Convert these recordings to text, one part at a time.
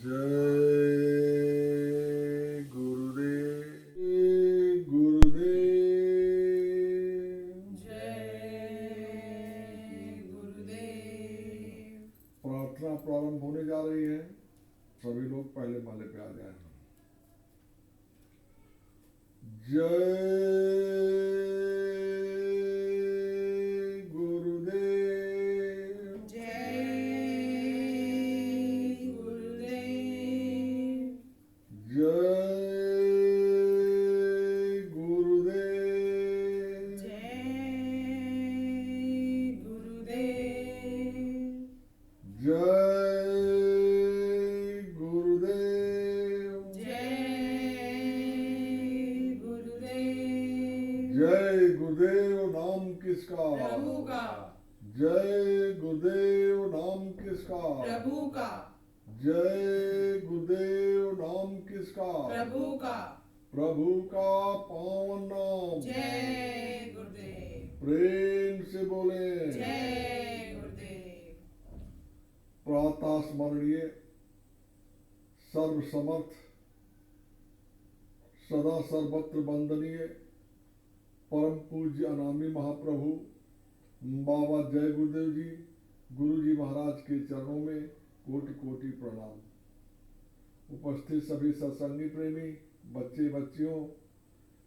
जय गुरुदेव, गुरुदेव, जय गुरुदेव। प्रार्थना प्रारंभ होने जा रही है। सभी लोग पहले माले पे आ जाए। जय गुरुदेव, जय गुरुदेव। जय गुरुदेव, जय गुरुदेव। जय गुरुदेव, जय गुरुदेव। जय गुरुदेव नाम किसका? प्रभु का। जय गुरुदेव नाम किसका? प्रभु का। जय गुरुदेव नाम किसका? प्रभु का। प्रभु का पावन नाम। जय गुरुदेव। प्रेम से बोले जय गुरुदेव। प्रातः स्मरणीय सर्व समर्थ सदा सर्वत्र वंदनीय परम पूज्य अनामी महाप्रभु बाबा जय गुरुदेव जी, गुरु जी महाराज के चरणों में कोटि कोटि प्रणाम। उपस्थित सभी सत्संगी प्रेमी बच्चे बच्चियों,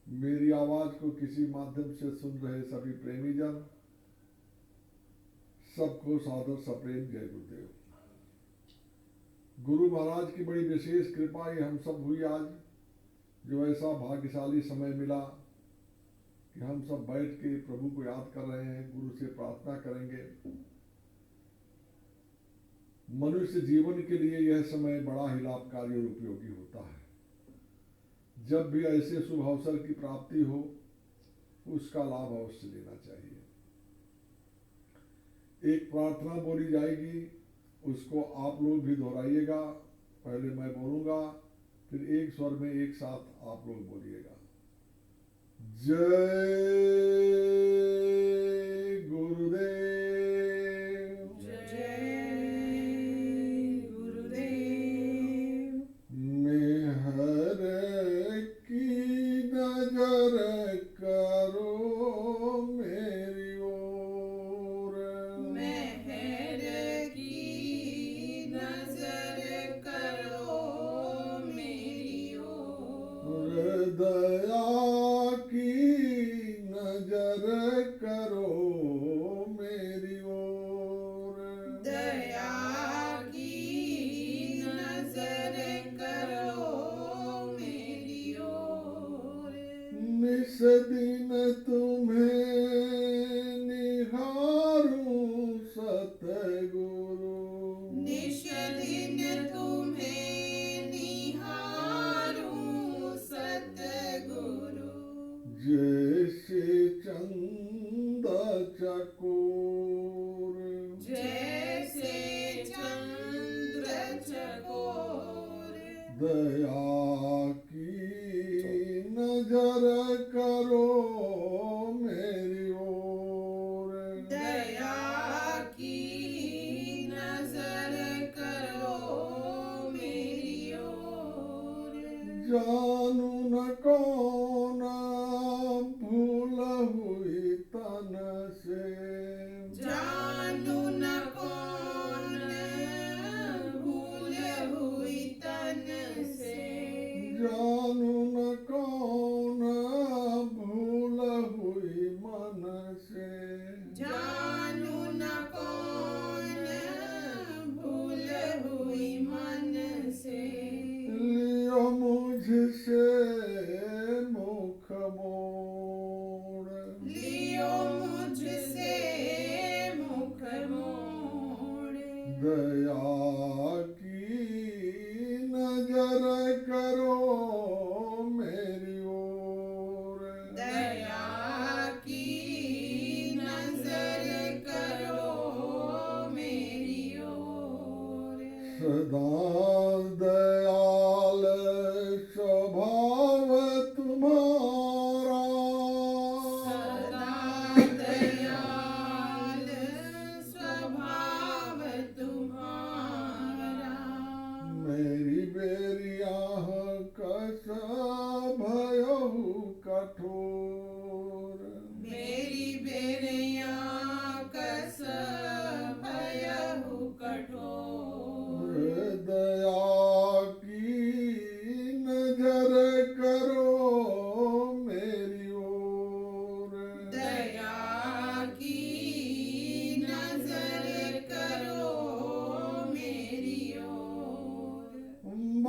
मेरी आवाज को किसी माध्यम से सुन रहे सभी प्रेमी जन, सबको सादर सप्रेम जय गुरुदेव। गुरु महाराज की बड़ी विशेष कृपा ये हम सब हुई आज, जो ऐसा भाग्यशाली समय मिला कि हम सब बैठ के प्रभु को याद कर रहे हैं, गुरु से प्रार्थना करेंगे। मनुष्य जीवन के लिए यह समय बड़ा ही लाभकारी और उपयोगी होता है। जब भी ऐसे शुभ अवसर की प्राप्ति हो, उसका लाभ अवश्य लेना चाहिए। एक प्रार्थना बोली जाएगी, उसको आप लोग भी दोहराइएगा। पहले मैं बोलूंगा, फिर एक स्वर में एक साथ आप लोग बोलिएगा। जय गुरुदेव, जय गुरुदेव। मेहर की नजर करो मेरी ओर, मेहर की नजर करो मेरी ओर। दया की नजर करो मेरी ओर, दया की नजर करो मेरी ओर। निस दिन तुम्हें निहारूं सतगुरु, निश दिन तुम्हें निहारूं सतगुरु। जैसे चंदा चकोर, जैसे चंद्र चकोर। दया की नजर करो मेरी ओर, दया की नजर करो मेरी ओर। जानू न कौन भूल हुई तन से, जानू न कौन भूल हुई तन से। जानू न कौन भूल हुई मन से, जानू न कौन भूल हुई मन से। लियो मुझसे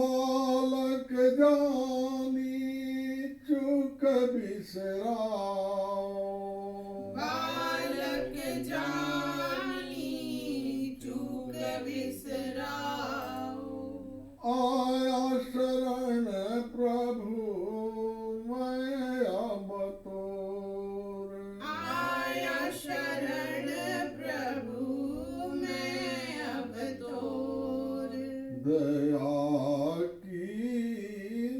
बालक जानी चूक बिसराओ, बालक जानी चूक बिसराओ, आया शरण प्रभु मैं अब तोर, आया शरण प्रभु मैं अब तोर, दया की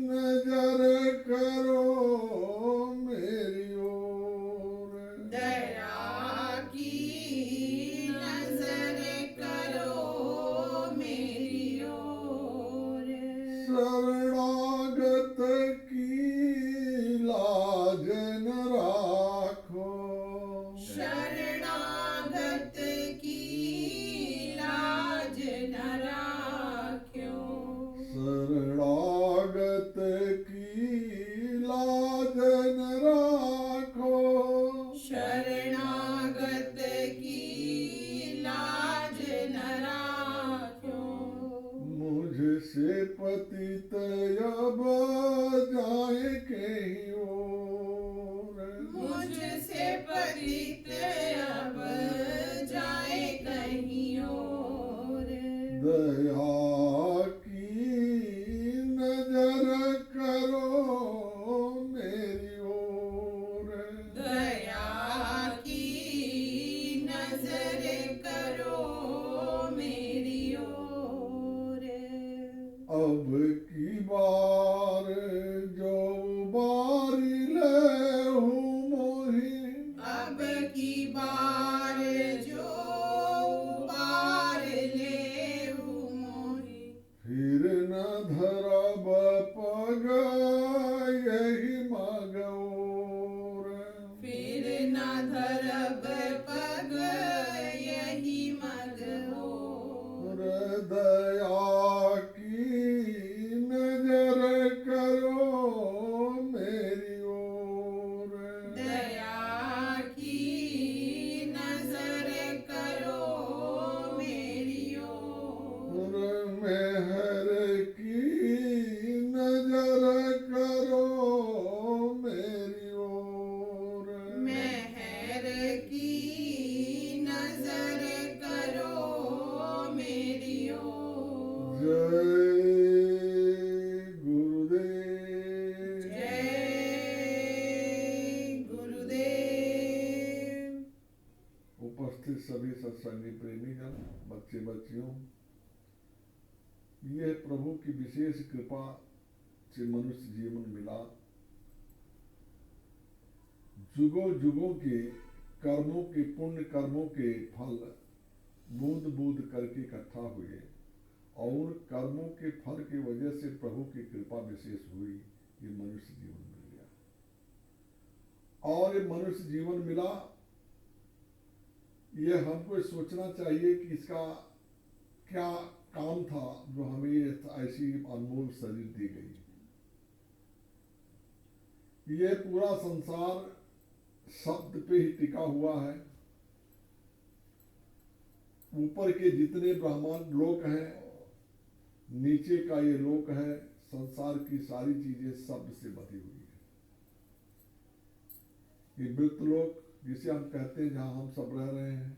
नजर करो मेरी ओर, दया की नजर करो मेरी ओर, शरणागत की लाज न राखो, शरणागत की लाज न राख्यो, शरणागत की लाज न राखो, शरणागत की लाज न राख्यो, मुझसे पतित अब जाए कहीं और, मुझसे पतित अब जाए कहीं और, दया की नजर करो मेरी ओर, दया की नजर करो मेरी ओर, अब की बार जो बारी ले हूँ मोही, अब की बार जो बार ले मोही, फिर न धरब पग यही मगोर, फिर न धरब पग यही मग हो, दया की नजर करो मेरी ओर, दया की नजर करो मेरी ओर, मेहर की नजर करो मेरी ओर, मेहर की नजर करो मेरी ओर, जय गुरुदेव। जय गुरुदेव। उपस्थित सभी सत्संगी प्रेमीगण, बच्चे बच्चियों, यह प्रभु की विशेष कृपा से मनुष्य जीवन मिला। जुगों जुगों के कर्मों के पुण्य कर्मों के फल बूंद बूंद करके इकट्ठा हुए और कर्मों के फल की वजह से प्रभु की कृपा विशेष हुई, ये मनुष्य जीवन मिल गया। और ये मनुष्य जीवन मिला, ये हमको सोचना चाहिए कि इसका क्या काम था जो हमें ऐसी अनमोल शरीर दी गई। ये पूरा संसार शब्द पे ही टिका हुआ है। ऊपर के जितने ब्रह्मांड लोक हैं, नीचे का ये लोक है, संसार की सारी चीजें शब्द से बधी हुई है। ये मृत लोक जिसे हम कहते हैं, जहां हम सब रह रहे हैं,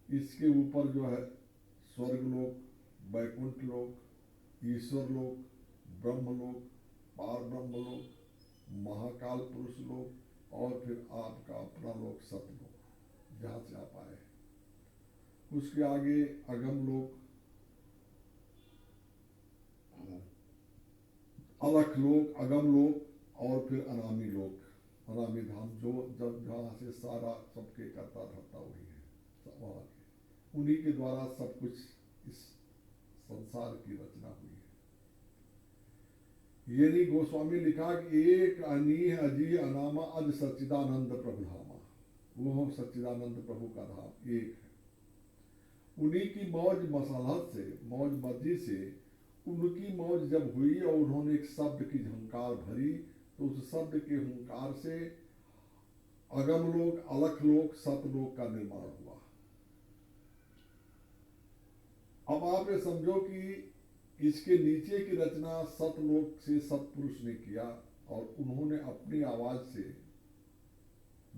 इसके ऊपर जो है स्वर्ग लोक, वैकुंठ लोक, ईश्वर लोक, ब्रह्म लोक, पार ब्रह्म लोक, महाकाल पुरुष लोक और फिर आपका अपना लोक सतलोक, जहां से आप आए। उसके आगे अगम लोक, अलख लोक, अगम लोक और फिर अनामी लोक, अनामी धाम, जो जब जहाँ से सारा सबके करता धरता वही है, वहाँ के उन्हीं के द्वारा सब कुछ इस संसार की रचना हुई है। ये नहीं गोस्वामी लिखा कि एक अनीह अजी अनामा अज सच्चिदानंद प्रभु धामा, वो सच्चिदानंद प्रभु का धाम एक है। उन्हीं की मौज मसलहत से, मौज मर्जी से, उनकी मौज जब हुई और उन्होंने एक शब्द की झंकार भरी, तो उस शब्द के हुंकार से अगम लोक, अलख लोक, सतलोक का निर्माण हुआ। अब आप ये समझो कि इसके नीचे की रचना सतलोक से सतपुरुष ने किया और उन्होंने अपनी आवाज से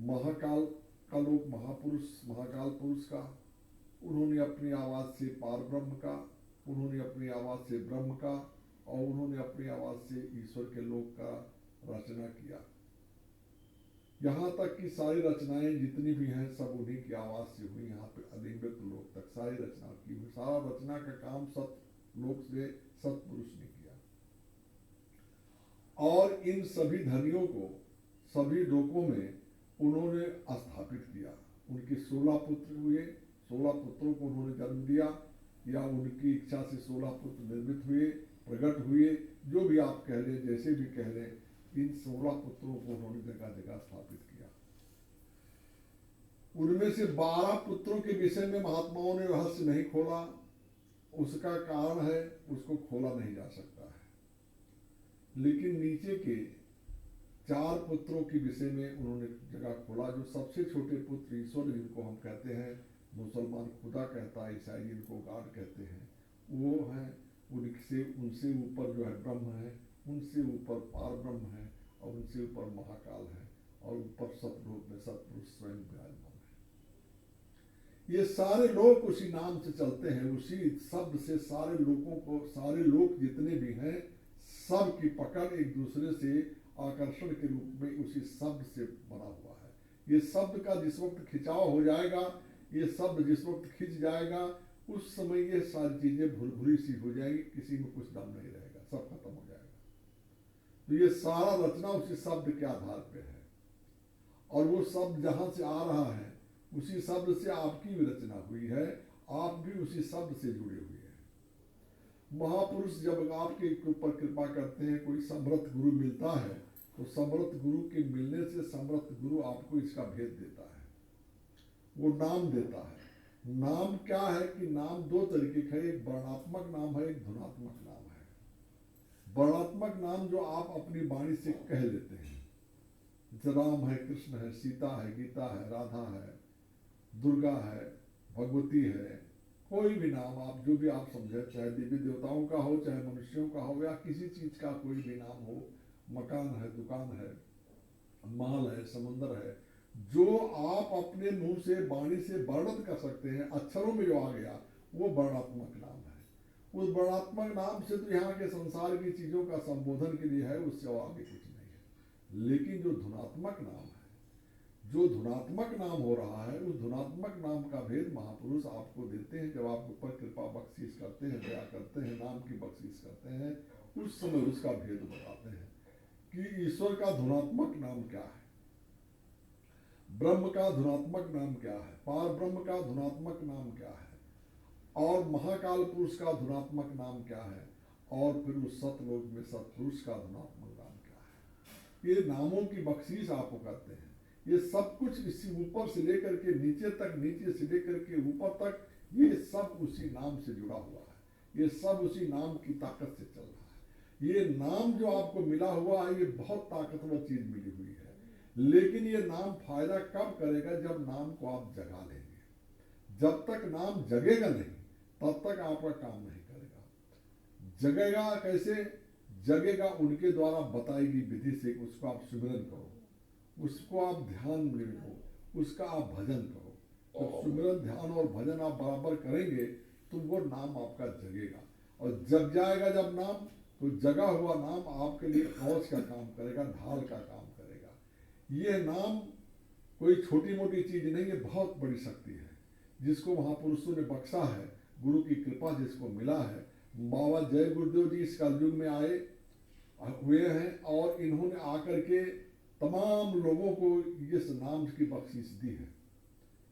महाकाल का लोक महापुरुष महाकाल पुरुष का, उन्होंने अपनी आवाज से पार ब्रह्म का, उन्होंने अपनी आवाज से ब्रह्म का और उन्होंने अपनी आवाज से ईश्वर के लोक का रचना किया। यहाँ तक कि सारी रचनाएं जितनी भी हैं सब उन्हीं की आवाज से हुई। यहाँ पे अलिंगित लोक तक सारी रचना की हुई, सारा रचना का काम सत लोक से सतपुरुष ने किया। और इन सभी धनियों को सभी लोकों में उन्होंने स्थापित किया। उनके 16 पुत्र हुए, 16 पुत्रों को उन्होंने जन्म दिया या उनकी इच्छा से 16 पुत्र निर्मित हुए, प्रकट हुए, जो भी आप कह लें, जैसे भी कह लें, इन 16 पुत्रों को उन्होंने जगह जगह स्थापित किया। उनमें से 12 पुत्रों के विषय में महात्माओं ने रहस्य नहीं खोला। उसका कारण है उसको खोला नहीं जा सकता है। लेकिन नीचे के 4 पुत्रों के विषय में उन्होंने जगह खोला। जो सबसे छोटे पुत्र ईश्वर जिनको हम कहते हैं, मुसलमान खुदा कहता है, ईसाई जिनको गॉड कहते हैं, वो हैं। उनसे ऊपर जो है ब्रह्म है, उनसे ऊपर पार ब्रह्म है और उनसे ऊपर महाकाल है और ऊपर सतलोक में सतपुरुष स्वयं विराजमान है। ये सारे लोग उसी नाम से चलते हैं, उसी शब्द से सारे लोगों को, सारे लोग जितने भी हैं सब की पकड़ एक दूसरे से आकर्षण के रूप में उसी शब्द से बना हुआ है। ये शब्द का जिस वक्त खिंचाव हो जाएगा, ये शब्द जिस वक्त खिंच जाएगा, उस समय ये सारी चीजें भुरभुरी सी हो जाएगी, किसी में कुछ दम नहीं रहेगा, सब खत्म हो जाएगा। तो ये सारा रचना उसी शब्द के आधार पे है और वो शब्द जहां से आ रहा है उसी शब्द से आपकी भी रचना हुई है, आप भी उसी शब्द से जुड़े हुए हैं। महापुरुष जब आपके ऊपर कृपा करते हैं, कोई समर्थ गुरु मिलता है, तो समर्थ गुरु के मिलने से समर्थ गुरु आपको इसका भेद देता है, वो नाम देता है। नाम क्या है कि नाम 2 तरीके का है, एक वर्णात्मक नाम है, एक धुनात्मक नाम है। वर्णात्मक नाम जो आप अपनी वाणी से कह लेते हैं, राम है, कृष्ण है, सीता है, गीता है, राधा है, दुर्गा है, भगवती है, कोई भी नाम आप जो भी आप समझे, चाहे देवी देवताओं का हो, चाहे मनुष्यों का हो या किसी चीज का कोई भी नाम हो, मकान है, दुकान है, माल है, समुद्र है, जो आप अपने मुंह से वाणी से वर्णन कर सकते हैं, अक्षरों में जो आ गया वो वर्णात्मक नाम है। उस वर्णात्मक नाम से तो यहाँ के संसार की चीजों का संबोधन के लिए है, उससे और आगे कुछ नहीं है। लेकिन जो धुनात्मक नाम है, जो धुनात्मक नाम हो रहा है, उस धुनात्मक नाम का भेद महापुरुष आपको देते हैं। जब आप ऊपर कृपा बख्शीश करते हैं, दया करते हैं, नाम की बख्शीश करते हैं, उस समय उसका भेद बताते हैं कि ईश्वर का धुनात्मक नाम क्या है, ब्रह्म का धुनात्मक नाम क्या है, पार ब्रह्म का धुनात्मक नाम क्या है और महाकाल पुरुष का धुनात्मक नाम क्या है और फिर उस सतलोक में सतपुरुष का धुनात्मक नाम क्या है। ये नामों की बख्शीश आपको करते हैं। ये सब कुछ इसी ऊपर से लेकर के नीचे तक, नीचे से लेकर के ऊपर तक, ये सब उसी नाम से जुड़ा हुआ है। ये सब उसी नाम की ताकत से चल रहा है। ये नाम जो आपको मिला हुआ है, ये बहुत ताकतवर चीज मिली हुई है। लेकिन ये नाम फायदा कब करेगा? जब नाम को आप जगा लेंगे। जब तक नाम जगेगा नहीं, तब तक आपका काम नहीं करेगा। जगेगा कैसे? जगेगा उनके द्वारा बताई गई विधि से। उसको आप सुमिरन करो, उसको आप ध्यान में लो, उसका आप भजन करो। तो सुमिरन, ध्यान और भजन आप बराबर करेंगे तो वो नाम आपका जगेगा। और जग जाएगा जब नाम, तो जगा हुआ नाम आपके लिए कवच का काम करेगा, ढाल का काम करेगा। ये नाम कोई छोटी मोटी चीज नहीं है, बहुत बड़ी शक्ति है जिसको महापुरुषों ने बख्शा है, गुरु की कृपा जिसको मिला है। बाबा जय गुरुदेव जी इस कलयुग में आए हुए हैं और इन्होंने आकर के तमाम लोगों को इस नाम की बख्शीश दी है।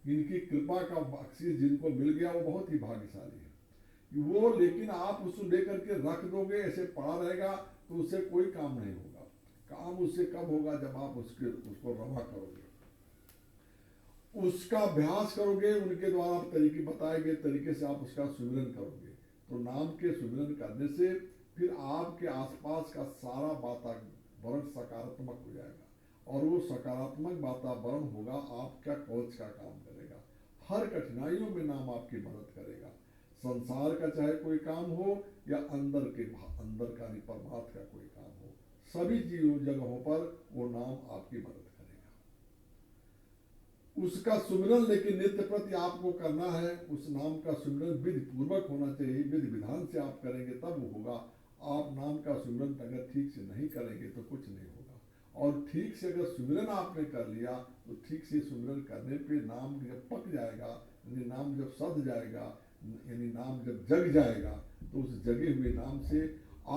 इनकी कृपा का बख्शीश जिनको मिल गया वो बहुत ही भाग्यशाली है वो। लेकिन आप उसको लेकर के रख दोगे, ऐसे पड़ा रहेगा, तो उससे कोई काम नहीं होगा। काम उससे कब होगा? जब आप उसको रवा करोगे, उसका अभ्यास करोगे, उनके द्वारा तरीके बताए गए तरीके से आप उसका सुमिरन करोगे। तो नाम के सुमिरन करने से फिर आपके आसपास का सारा वातावरण सकारात्मक हो जाएगा और वो सकारात्मक वातावरण होगा, आपका कवच का काम करेगा। हर कठिनाइयों में नाम आपकी मदद करेगा। संसार का चाहे कोई काम हो या अंदर का परमार्थ का कोई काम हो, सभी जगहों पर वो नाम आपकी मदद करेगा। उसका सुमिरन लेकिन नित्य प्रति आपको करना है। उस नाम का सुमिरन विधि पूर्वक होना चाहिए, विधि विधान से आप करेंगे तब वो होगा। आप नाम का सुमिरन अगर ठीक से नहीं करेंगे तो कुछ नहीं होगा। और ठीक से अगर सुमिरन आपने कर लिया तो ठीक से सुमिरन करने पे नाम जब पक जाएगा, यानी नाम जब सध जाएगा, यानी नाम जब जग जाएगा, तो उस जगे हुए नाम से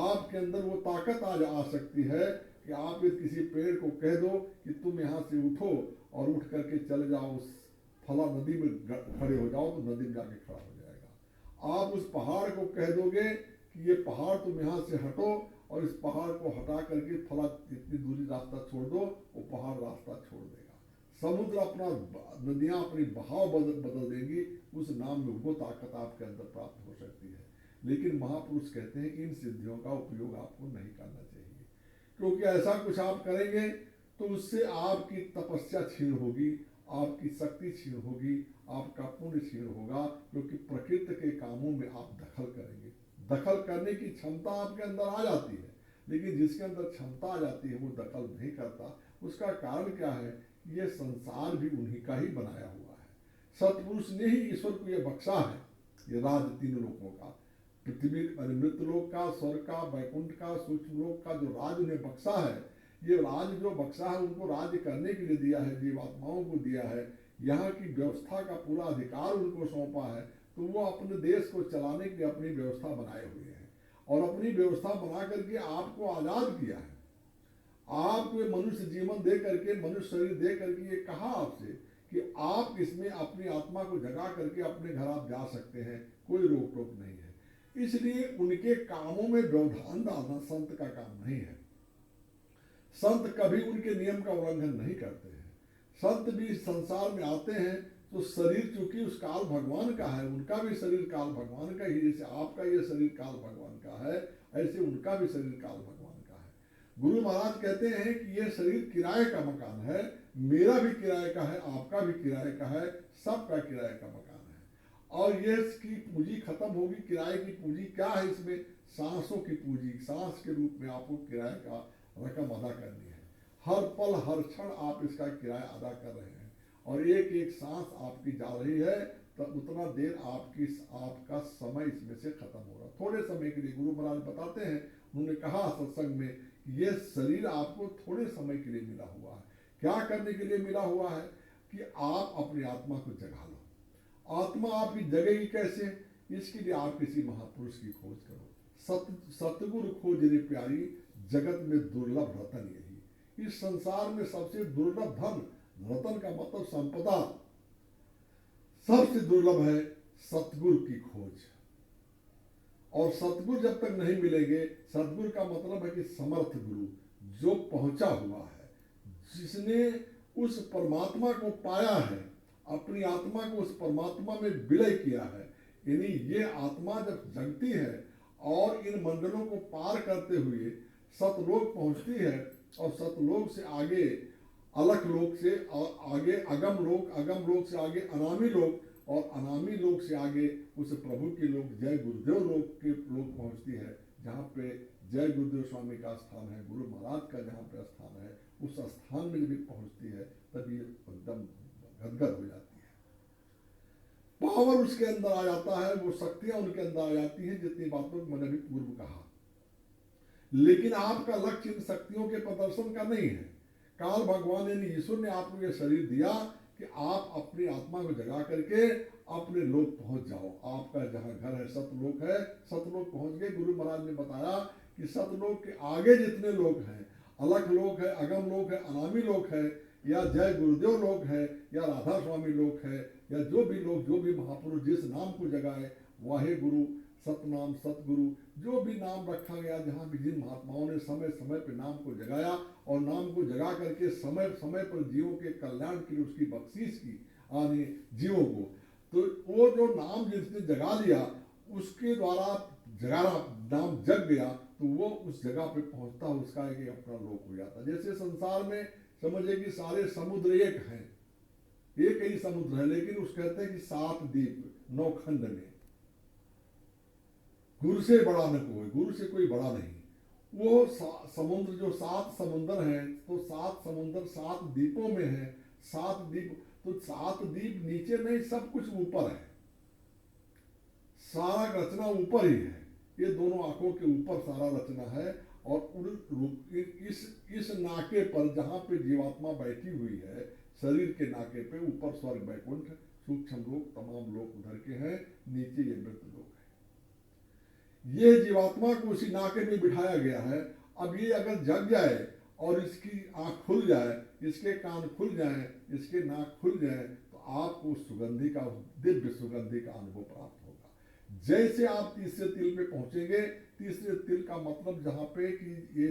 आपके अंदर वो ताकत आ सकती है कि आप यदि किसी पेड़ को कह दो कि तुम यहाँ से उठो और उठ करके चले जाओ उस फला नदी में खड़े हो जाओ, तो नदी में जाके खड़ा हो जाएगा। आप उस पहाड़ को कह दोगे कि ये पहाड़ तुम यहाँ से हटो और इस पहाड़ को हटा करके फला इतनी दूरी रास्ता छोड़ दो, वो पहाड़ रास्ता छोड़ देगा। समुद्र अपना, नदियाँ अपनी बहाव बदल देंगी। उस नाम में वो ताकत आपके अंदर प्राप्त हो सकती है। लेकिन महापुरुष कहते हैं इन सिद्धियों का उपयोग आपको नहीं करना चाहिए, क्योंकि ऐसा कुछ आप करेंगे तो उससे आपकी तपस्या क्षीण होगी, आपकी शक्ति क्षीण होगी, आपका पुण्य क्षीण होगा, क्योंकि प्रकृति के कामों में आप दखल करेंगे। दखल करने की क्षमता आपके अंदर आ जाती है, लेकिन जिसके अंदर क्षमता आ जाती है वो दखल नहीं करता। उसका कारण क्या है? ये संसार भी उन्हीं का ही बनाया हुआ है। सतपुरुष ने ही ईश्वर को ये बख्शा है, ये राज तीन लोकों का, पृथ्वी मृतलोक का, स्वर्ग का, वैकुंठ का, सूक्ष्म लोक का जो राज उन्हें बख्शा है, ये राज जो बख्शा है उनको राज्य करने के लिए दिया है, जीवात्माओं को दिया है। यहाँ की व्यवस्था का पूरा अधिकार उनको सौंपा है, तो वो अपने देश को चलाने के लिए अपनी व्यवस्था बनाए हुए हैं और अपनी व्यवस्था बना करके आपको आजाद किया है। आपको मनुष्य जीवन दे करके, मनुष्य शरीर दे करके ये कहा आपसे कि आप इसमें अपनी आत्मा को जगा करके अपने घर आप जा सकते हैं, कोई रोक टोक नहीं है। इसलिए उनके कामों में व्यवधान डालना संत का काम नहीं है। संत कभी उनके नियम का उल्लंघन नहीं करते हैं। संत भी संसार में आते हैं तो शरीर चूंकि उस काल भगवान का है, उनका भी शरीर काल भगवान का ही, जैसे आपका ये शरीर काल भगवान का है, ऐसे उनका भी शरीर काल भगवान का है। गुरु महाराज कहते हैं कि ये शरीर किराए का मकान है, मेरा भी किराए का है, आपका भी किराए का है, सबका किराए का मकान है। और ये इसकी पूंजी खत्म होगी। किराए की पूंजी क्या है? इसमें सांसों की पूंजी, सांस के रूप में आपको किराए का रकम अदा करनी है। हर पल हर क्षण आप इसका किराया अदा कर रहे हैं और एक एक सांस आपकी जा रही है, तो उतना देर आपका समय इसमें से खत्म होगा। थोड़े समय के लिए गुरु महाराज बताते हैं, उन्होंने कहा सत्संग में, ये शरीर आपको थोड़े समय के लिए मिला हुआ है। क्या करने के लिए मिला हुआ है? कि आप अपनी आत्मा को जगा लो। आत्मा आपकी जगेगी कैसे? इसके लिए आप किसी महापुरुष की खोज करो। सतगुरु खोज रे प्यारी, जगत में दुर्लभ रतन यही। इस संसार में सबसे दुर्लभ धन, रतन का मतलब संपदा, सबसे दुर्लभ है सतगुरु की खोज। और सतगुरु जब तक नहीं मिलेंगे, सतगुरु का मतलब है कि समर्थ गुरु, जो पहुंचा हुआ है, जिसने उस परमात्मा को पाया है, अपनी आत्मा को उस परमात्मा में विलय किया है। यानी ये आत्मा जब जगती है और इन मंडलों को पार करते हुए सतलोक पहुंचती है, और सतलोक से आगे अलख लोक से आगे अगम लोक से आगे अनामी लोक, और अनामी लोक से आगे उस प्रभु के लोक जय गुरुदेव लोक के लोक पहुंचती है, जहाँ पे जय गुरुदेव स्वामी का स्थान है, गुरु महाराज का जहाँ पे स्थान है, उस स्थान में जब पहुंचती है तब ये एकदम गदगद हो जाती है। पावर उसके अंदर आ जाता है, वो शक्तियां उनके अंदर आ जाती हैं, जितनी बातों को मैंने भी पूर्व कहा। लेकिन आपका लक्ष्य इन शक्तियों के प्रदर्शन का नहीं है। काल भगवान यानी ईश्वर ने आपको ये शरीर दिया कि आप अपनी आत्मा को जगा करके अपने लोक पहुंच जाओ। आपका जहाँ घर है सतलोक है, सतलोक पहुंच गए। गुरु महाराज ने बताया कि सतलोक के आगे जितने लोग हैं, अलख लोक है, अगम लोक है, अनामी लोक है, या जय गुरुदेव लोक है, या राधा स्वामी लोक है, या जो भी लोग, जो भी महापुरुष जिस नाम को जगाए, वाहे गुरु, सतनाम, सतगुरु, जो भी नाम रखा गया, जहाँ भी जिन महात्माओं ने समय समय पर नाम को जगाया और नाम को जगा करके समय समय पर जीवों के कल्याण के लिए उसकी बख्शीश की आने जीवों को, तो वो जो नाम जिसने जगा लिया उसके द्वारा जगाना, नाम जग गया, तो वो उस जगह पे पहुंचता, उसका एक अपना लोक हो जाता। जैसे संसार में समझे कि सारे समुद्र एक हैं, एक ही समुद्र है, लेकिन उस कहते हैं कि 7 द्वीप 9 खंड में, गुरु से बड़ा न कोई, गुरु से कोई बड़ा नहीं। वो समुद्र जो 7 समुंदर हैं, तो 7 समुंदर 7 द्वीपों में है। 7 द्वीप, तो 7 द्वीप नीचे नहीं, सब कुछ ऊपर है, सारा रचना ऊपर ही है। ये दोनों आंखों के ऊपर सारा रचना है। और इस नाके पर जहाँ पे जीवात्मा बैठी हुई है, शरीर के नाके पे, ऊपर स्वर्ग वैकुंठ सूक्ष्म लोक तमाम लोग उधर के हैं, नीचे ये मृत लोग है। ये जीवात्मा को उसी नाके में बिठाया गया है। अब ये अगर जग जाए और इसकी आंख खुल जाए, इसके कान खुल जाए, इसके नाक खुल जाए, तो आपको सुगंधि का, दिव्य सुगंधि का अनुभव प्राप्त होगा। जैसे आप तीसरे तिल पे पहुंचेंगे, तीसरे तिल का मतलब जहाँ पे कि ये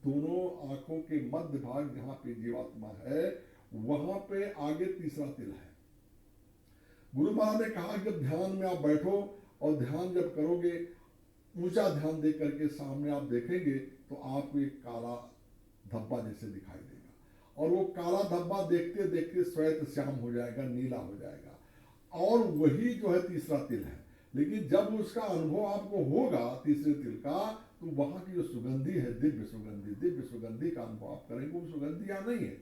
दोनों आंखों के मध्य भाग जहाँ पे जीवात्मा है, वहां पे आगे तीसरा तिल है। गुरु महाराज ने कहा जब ध्यान में आप बैठो और ध्यान जब करोगे, ऊंचा ध्यान दे करके सामने आप देखेंगे तो आपको एक काला धब्बा जैसे दिखाई देगा, और वो काला धब्बा देखते देखते श्वेत श्याम हो जाएगा, नीला हो जाएगा, और वही जो है तीसरा तिल है। लेकिन जब उसका अनुभव आपको होगा तीसरे तिल का, तो वहां की जो सुगंधि है, दिव्य सुगंधि का अनुभव आप करेंगे। वो सुगंधि यहाँ नहीं है,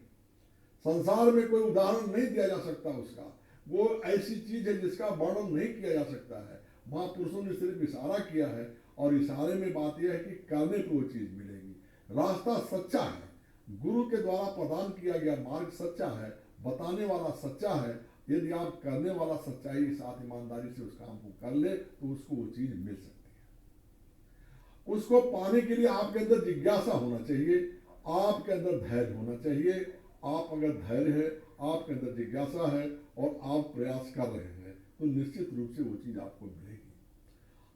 संसार में कोई उदाहरण नहीं दिया जा सकता उसका। वो ऐसी चीज है जिसका वर्णन नहीं किया जा सकता है। महापुरुषों ने सिर्फ इशारा किया है, और इशारे में बात यह है कि करने पे वो चीज मिलेगी। रास्ता सच्चा है, गुरु के द्वारा प्रदान किया गया मार्ग सच्चा है, बताने वाला सच्चा है। यदि आप करने वाला सच्चाई के साथ ईमानदारी से उस काम को कर ले, तो उसको वो चीज मिल सकती है। उसको पाने के लिए आपके अंदर जिज्ञासा होना चाहिए, आपके अंदर धैर्य होना चाहिए। आप अगर धैर्य है, आपके अंदर जिज्ञासा है, और आप प्रयास कर रहे हैं, तो निश्चित रूप से वो चीज आपको मिलेगी।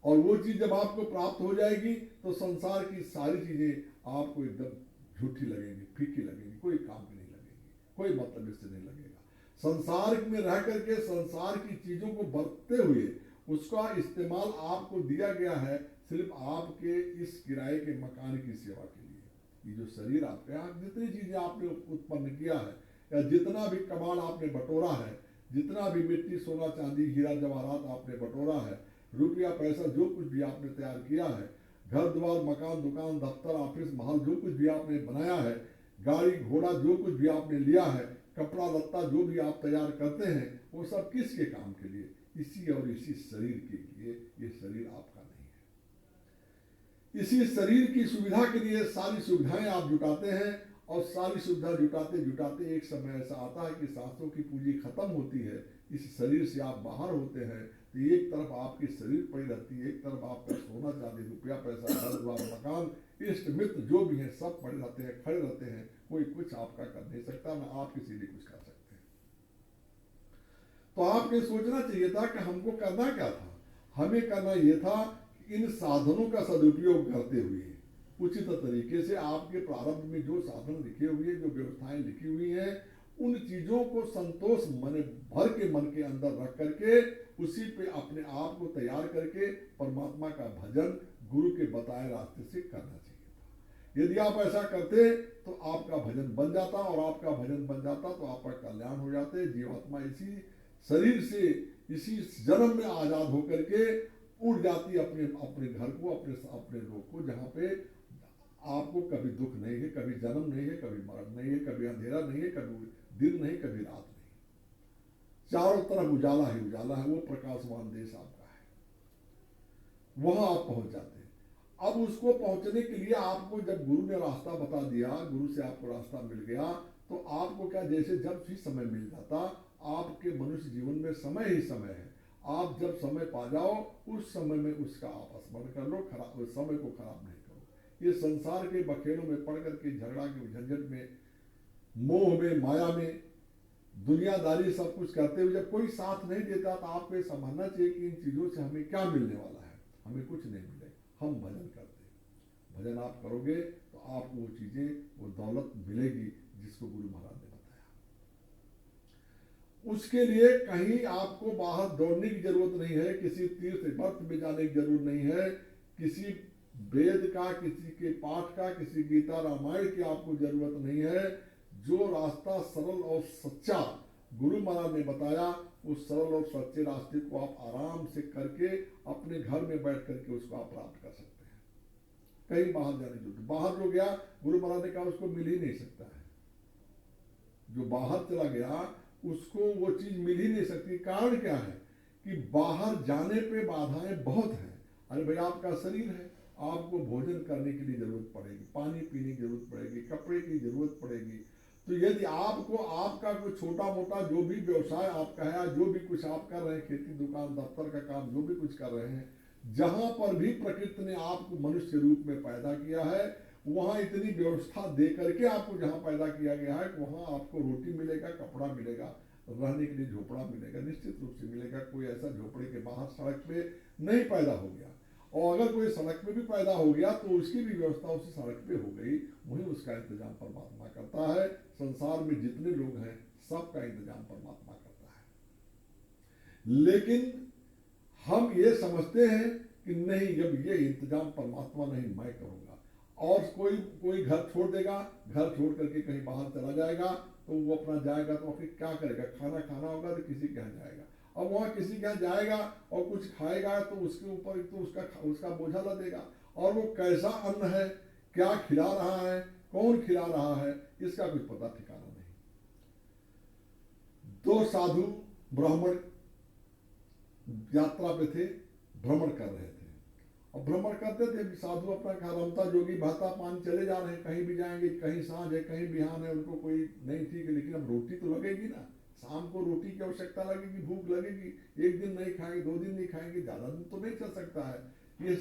और वो चीज जब आपको प्राप्त हो जाएगी, तो संसार की सारी चीजें आपको एकदम झूठी लगेंगी, फीकी लगेंगी, कोई काम की नहीं लगेगी, कोई मतलब इससे नहीं लगेगा। संसार में रह करके संसार की चीजों को बरतते हुए उसका इस्तेमाल आपको दिया गया है सिर्फ आपके इस किराए के मकान की सेवा के लिए। ये जो शरीर आपका है, जितनी चीजें आपने उत्पन्न किया है, या जितना भी कमाल आपने बटोरा है, जितना भी मिट्टी सोना चांदी हीरा जवाहरात आपने बटोरा है, रुपया पैसा जो कुछ भी आपने तैयार किया है, घर द्वार मकान दुकान दफ्तर ऑफिस महल जो कुछ भी आपने बनाया है, गाड़ी घोड़ा जो कुछ भी आपने लिया है, कपड़ा लत्ता जो भी आप तैयार करते हैं, वो सब किसके काम के लिए? इसी और इसी शरीर के लिए। ये शरीर आपका नहीं है। इसी शरीर की सुविधा के लिए सारी सुविधाएं आप जुटाते हैं, और सारी सुविधा जुटाते जुटाते एक समय ऐसा आता है कि सांसों की पूंजी खत्म होती है। इस शरीर से आप बाहर होते हैं, तो एक तरफ आपकी शरीर पड़ी रहती है, एक तरफ आपका सोना चांदी रुपया पैसा घर द्वार मकान इष्ट मित्र जो भी हैं सब पड़े रहते हैं, खड़े रहते हैं। कोई कुछ आपका कर नहीं सकता, ना आप किसी लिए कुछ कर सकते हैं। तो आपने सोचना चाहिए था कि हमको करना क्या था। हमें करना यह था कि इन साधनों का सदुपयोग करते हुए उचित तरीके से आपके प्रारंभ में जो साधन लिखे हुए, जो व्यवस्थाएं लिखी हुई हैं, उन चीजों को संतोष भर के मन के अंदर रख करके उसी पे अपने आप को तैयार करके परमात्मा का भजन गुरु के बताए रास्ते से करना चाहिए था। यदि आप ऐसा करते तो आपका भजन बन जाता, और आपका भजन बन जाता तो आपका कल्याण हो जाते। जीवात्मा इसी शरीर से इसी जन्म में आजाद होकर के उड़ जाती अपने अपने घर को, अपने लोग को, जहाँ पे आपको कभी दुख नहीं है, कभी जन्म नहीं है, कभी मरण नहीं है, कभी अंधेरा नहीं है, कभी दिन नहीं, कभी रात नहीं। चारों तरफ उजाला ही उजाला है। वो प्रकाशवान देश आपका है, वहां आप पहुंच जाते हैं। अब उसको पहुंचने के लिए आपको जब गुरु ने रास्ता बता दिया, गुरु से आपको रास्ता मिल गया, तो आपको क्या, जैसे जब भी समय मिल जाता, आपके मनुष्य जीवन में समय ही समय है। आप जब समय पा जाओ, उस समय में उसका आप स्मरण कर लो, खराब उस समय को खराब नहीं करो। ये संसार के बखेड़ों में पड़ करके, झगड़ा के झंझट में, मोह में, माया में, दुनियादारी सब कुछ करते हुए जब कोई साथ नहीं देता, तो आपको ये समझना चाहिए कि इन चीजों से हमें क्या मिलने वाला है। हमें कुछ नहीं मिले, हम भजन करते हैं। भजन आप करोगे तो आपको वो चीजें, वो दौलत मिलेगी जिसको गुरु महाराज ने बताया। उसके लिए कहीं आपको बाहर दौड़ने की जरूरत नहीं है, किसी तीर्थ व्रत में जाने की जरूरत नहीं है, किसी वेद का, किसी के पाठ का, किसी गीता रामायण की आपको जरूरत नहीं है। जो रास्ता सरल और सच्चा गुरु महाराज ने बताया, उस सरल और सच्चे रास्ते को आप आराम से करके अपने घर में बैठ करके उसको आप प्राप्त कर सकते हैं। कहीं बाहर जाने की, बाहर जो गया गुरु महाराज ने कहा उसको मिल ही नहीं सकता है। जो बाहर चला गया उसको वो चीज मिल ही नहीं सकती। कारण क्या है कि बाहर जाने पे बाधाएं बहुत हैं। अरे भाई आपका शरीर है, आपको भोजन करने के लिए जरूरत पड़ेगी, पानी पीने की जरूरत पड़ेगी, कपड़े की जरूरत पड़ेगी। तो यदि आपको आपका कोई छोटा मोटा जो भी व्यवसाय आपका है, जो भी कुछ आप कर रहे हैं, खेती दुकान दफ्तर का काम जो भी कुछ कर रहे हैं, जहां पर भी प्रकृति ने आपको मनुष्य रूप में पैदा किया है, वहां इतनी व्यवस्था दे करके आपको जहां पैदा किया गया है वहां आपको रोटी मिलेगा, कपड़ा मिलेगा, रहने के लिए झोपड़ा मिलेगा, निश्चित रूप से मिलेगा। कोई ऐसा झोपड़े के बाहर सड़क पे नहीं पैदा हो गया, और अगर कोई सड़क पे भी पैदा हो गया तो उसकी भी व्यवस्था उसी सड़क पे हो गई, वही उसका इंतजाम परमात्मा करता है। संसार में जितने लोग हैं सबका इंतजाम परमात्मा करता है। लेकिन हम ये समझते हैं कि नहीं, जब ये इंतजाम परमात्मा नहीं मैं करूंगा, और कोई घर छोड़ देगा, घर छोड़ करके कहीं बाहर चला जाएगा, तो वो अपना जाएगा तो फिर क्या करेगा, खाना खाना होगा तो किसी के यहाँ जाएगा। अब वहाँ किसी के यहाँ जाएगा और कुछ खाएगा तो उसके ऊपर तो उसका बोझा लदेगा, और वो कैसा अन्न है, क्या खिला रहा है, कौन खिला रहा है, इसका कुछ पता ठिकाना नहीं। दो साधु ब्राह्मण यात्रा पे थे, भ्रमण कर रहे थे, और भ्रमण करते थे। साधु अपना रमता जोगी भाता पान चले जा रहे हैं, कहीं भी जाएंगे, कहीं सांझ है, कहीं बिहान है, उनको कोई नहीं ठीक है, लेकिन अब रोटी तो लगेगी ना, शाम को रोटी की आवश्यकता लगेगी, भूख लगेगी। एक दिन नहीं खाएंगे, 2 दिन नहीं खाएंगे, ज्यादा दिन तो नहीं चल सकता है, ये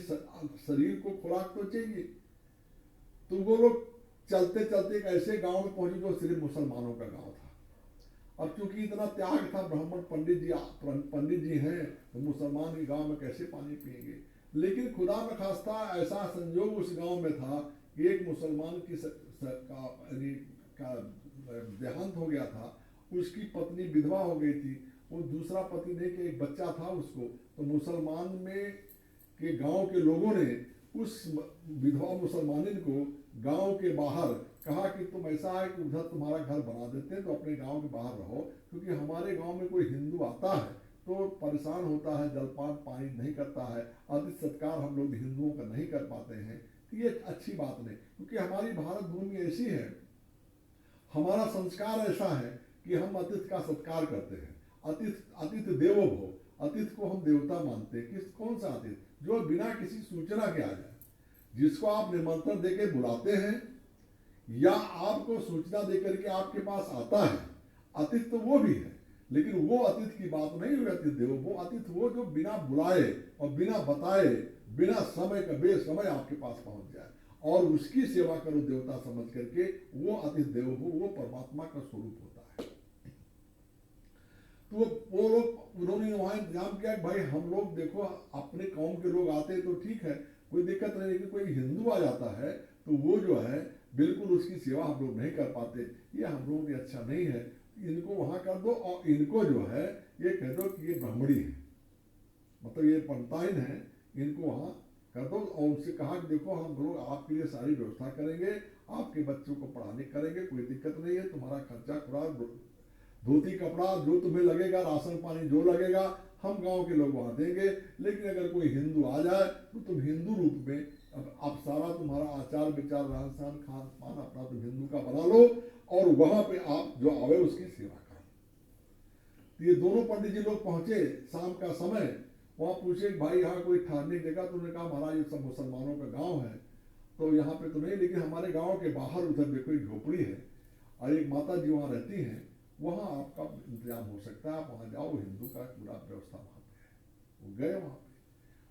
शरीर को खुराक तो चाहिए। तो वो लोग चलते चलते एक ऐसे गांव में पहुंचे जो सिर्फ मुसलमानों का गांव था। अब चूंकि इतना त्याग था, ब्राह्मण पंडित जी हैं, तो मुसलमान के गांव में कैसे पानी पिएंगे। लेकिन खुदा न खास्ता ऐसा संयोग उस गांव में था कि एक मुसलमान का देहांत हो गया था, उसकी पत्नी विधवा हो गई थी, वो दूसरा पति नहीं कि एक बच्चा था उसको। तो मुसलमान में के गांव के लोगों ने उस विधवा मुसलमानिन को गांव के बाहर कहा कि तुम ऐसा है कि उधर तुम्हारा घर बना देते हैं, तो अपने गांव के बाहर रहो, क्योंकि हमारे गांव में कोई हिंदू आता है तो परेशान होता है, जलपान पानी नहीं करता है, आतिथ्य सत्कार हम लोग हिंदुओं का नहीं कर पाते हैं। तो ये अच्छी बात नहीं, क्योंकि हमारी भारत भूमि ऐसी है, हमारा संस्कार ऐसा है कि हम अतिथि का सत्कार करते हैं। अतिथि देवो भव, अतिथि को हम देवता मानते हैं। कौन सा अतिथि? जो बिना किसी सूचना के आ जाए, जिसको आप निमंत्रण देके बुलाते हैं या आपको सूचना देकर के आपके पास आता है, अतिथि तो वो भी है, लेकिन वो अतिथि की बात नहीं हुई अतिथि देवो। वो अतिथि वो जो बिना बुलाए और बिना बताए, बिना समय का बेसमय आपके पास पहुंच जाए और उसकी सेवा करो देवता समझ करके, वो अतिथि देवो, वो परमात्मा का स्वरूप होता है। तो वो लोग, उन्होंने वहां इंतजाम किया, भाई हम लोग देखो अपने कौम के लोग आते तो ठीक है, कोई दिक्कत नहीं, लेकिन कोई हिंदू आ जाता है तो वो जो है बिल्कुल उसकी सेवा हम लोग नहीं कर पाते, ये हम लोगों के अच्छा नहीं है, इनको वहां कर दो, और इनको जो है ये कह दो कि ये ब्राह्मणी है, मतलब ये पंताइन है, इनको वहां कर दो। और उनसे कहा कि देखो हम लोग आपके लिए सारी व्यवस्था करेंगे, आपके बच्चों को पढ़ाने करेंगे, कोई दिक्कत नहीं है, तुम्हारा खर्चा खुराक धोती कपड़ा जो तुम्हें लगेगा, राशन पानी जो लगेगा, हम गांव के लोग वहां देंगे। लेकिन अगर कोई हिंदू आ जाए तो तुम हिंदू रूप में अब सारा तुम्हारा आचार विचार रहन सहन खान पान अपना तुम हिंदू का बना लो, और वहां पे आप जो आवे उसकी सेवा करो। तो ये दोनों पंडित जी लोग पहुंचे, शाम का समय, वहां पूछे भाई यहाँ कोई ठहरने की जगह? तो उन्होंने कहा महाराज ये सब मुसलमानों का गाँव है, तो यहाँ पे तो नहीं, लेकिन हमारे गाँव के बाहर उधर देखो एक झोपड़ी है और एक माता जी वहाँ रहती हैं, वहाँ आपका इंतजाम हो सकता है, आप वहाँ जाओ, हिंदू का पूरा व्यवस्था वहाँ पे है। वो गए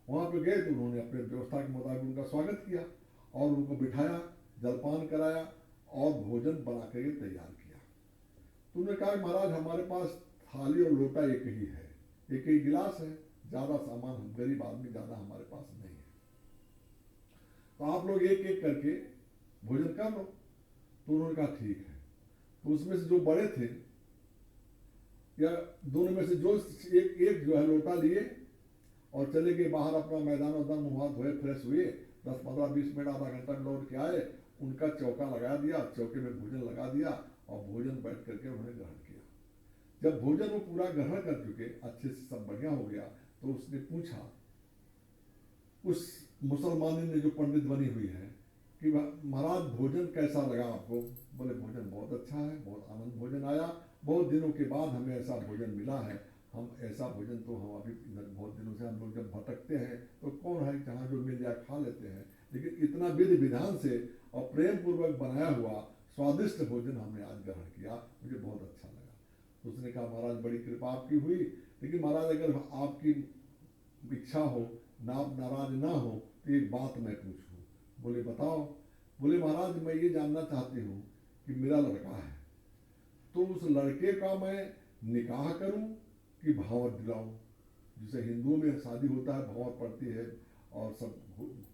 वहाँ पे गए तो उन्होंने अपने व्यवस्था के मुताबिक उनका स्वागत किया और उनको बिठाया, जलपान कराया और भोजन बना करके तैयार किया। तो उन्होंने कहा महाराज हमारे पास थाली और लोटा एक ही है, एक ही गिलास है, ज़्यादा सामान हम गरीब आदमी ज़्यादा हमारे पास नहीं है, तो आप लोग एक एक करके भोजन कर लो। तो उन्होंने कहा ठीक है। तो उसमें से जो बड़े थे या दोनों में से जो एक जो है लोटा लिए और चले गए बाहर, अपना मैदान वैदान मुँह हाथ धोए, फ्रेश हुए, 10-15-20 मिनट आधा घंटा में लौट के आए, उनका चौका लगा दिया, चौके में भोजन लगा दिया और भोजन बैठ करके उन्होंने ग्रहण किया। जब भोजन वो पूरा ग्रहण कर चुके, अच्छे से सब बढ़िया हो गया, तो उसने पूछा उस मुसलमानी ने जो पंडित बनी हुई है कि महाराज भोजन कैसा लगा आपको? बोले भोजन बहुत अच्छा है, बहुत आनंद भोजन आया, बहुत दिनों के बाद हमें ऐसा भोजन मिला है। हम ऐसा भोजन तो हम अभी इधर बहुत दिनों से हम लोग जब भटकते हैं तो कौन है जहाँ जो मिल जाए खा लेते हैं, लेकिन इतना विधि विधान से और प्रेम पूर्वक बनाया हुआ स्वादिष्ट भोजन हमने आज ग्रहण किया, मुझे बहुत अच्छा लगा। तो उसने कहा महाराज बड़ी कृपा आपकी हुई, लेकिन महाराज अगर आपकी इच्छा हो, ना आप नाराज ना हो तो एक बात मैं पूछूं। बोले बताओ। बोले महाराज मैं ये जानना चाहती हूँ कि मेरा लड़का है, तो उस लड़के का मैं निकाह करूं कि भावत दिलाऊं? जिसे हिंदुओं में शादी होता है, भावत पड़ती है और सब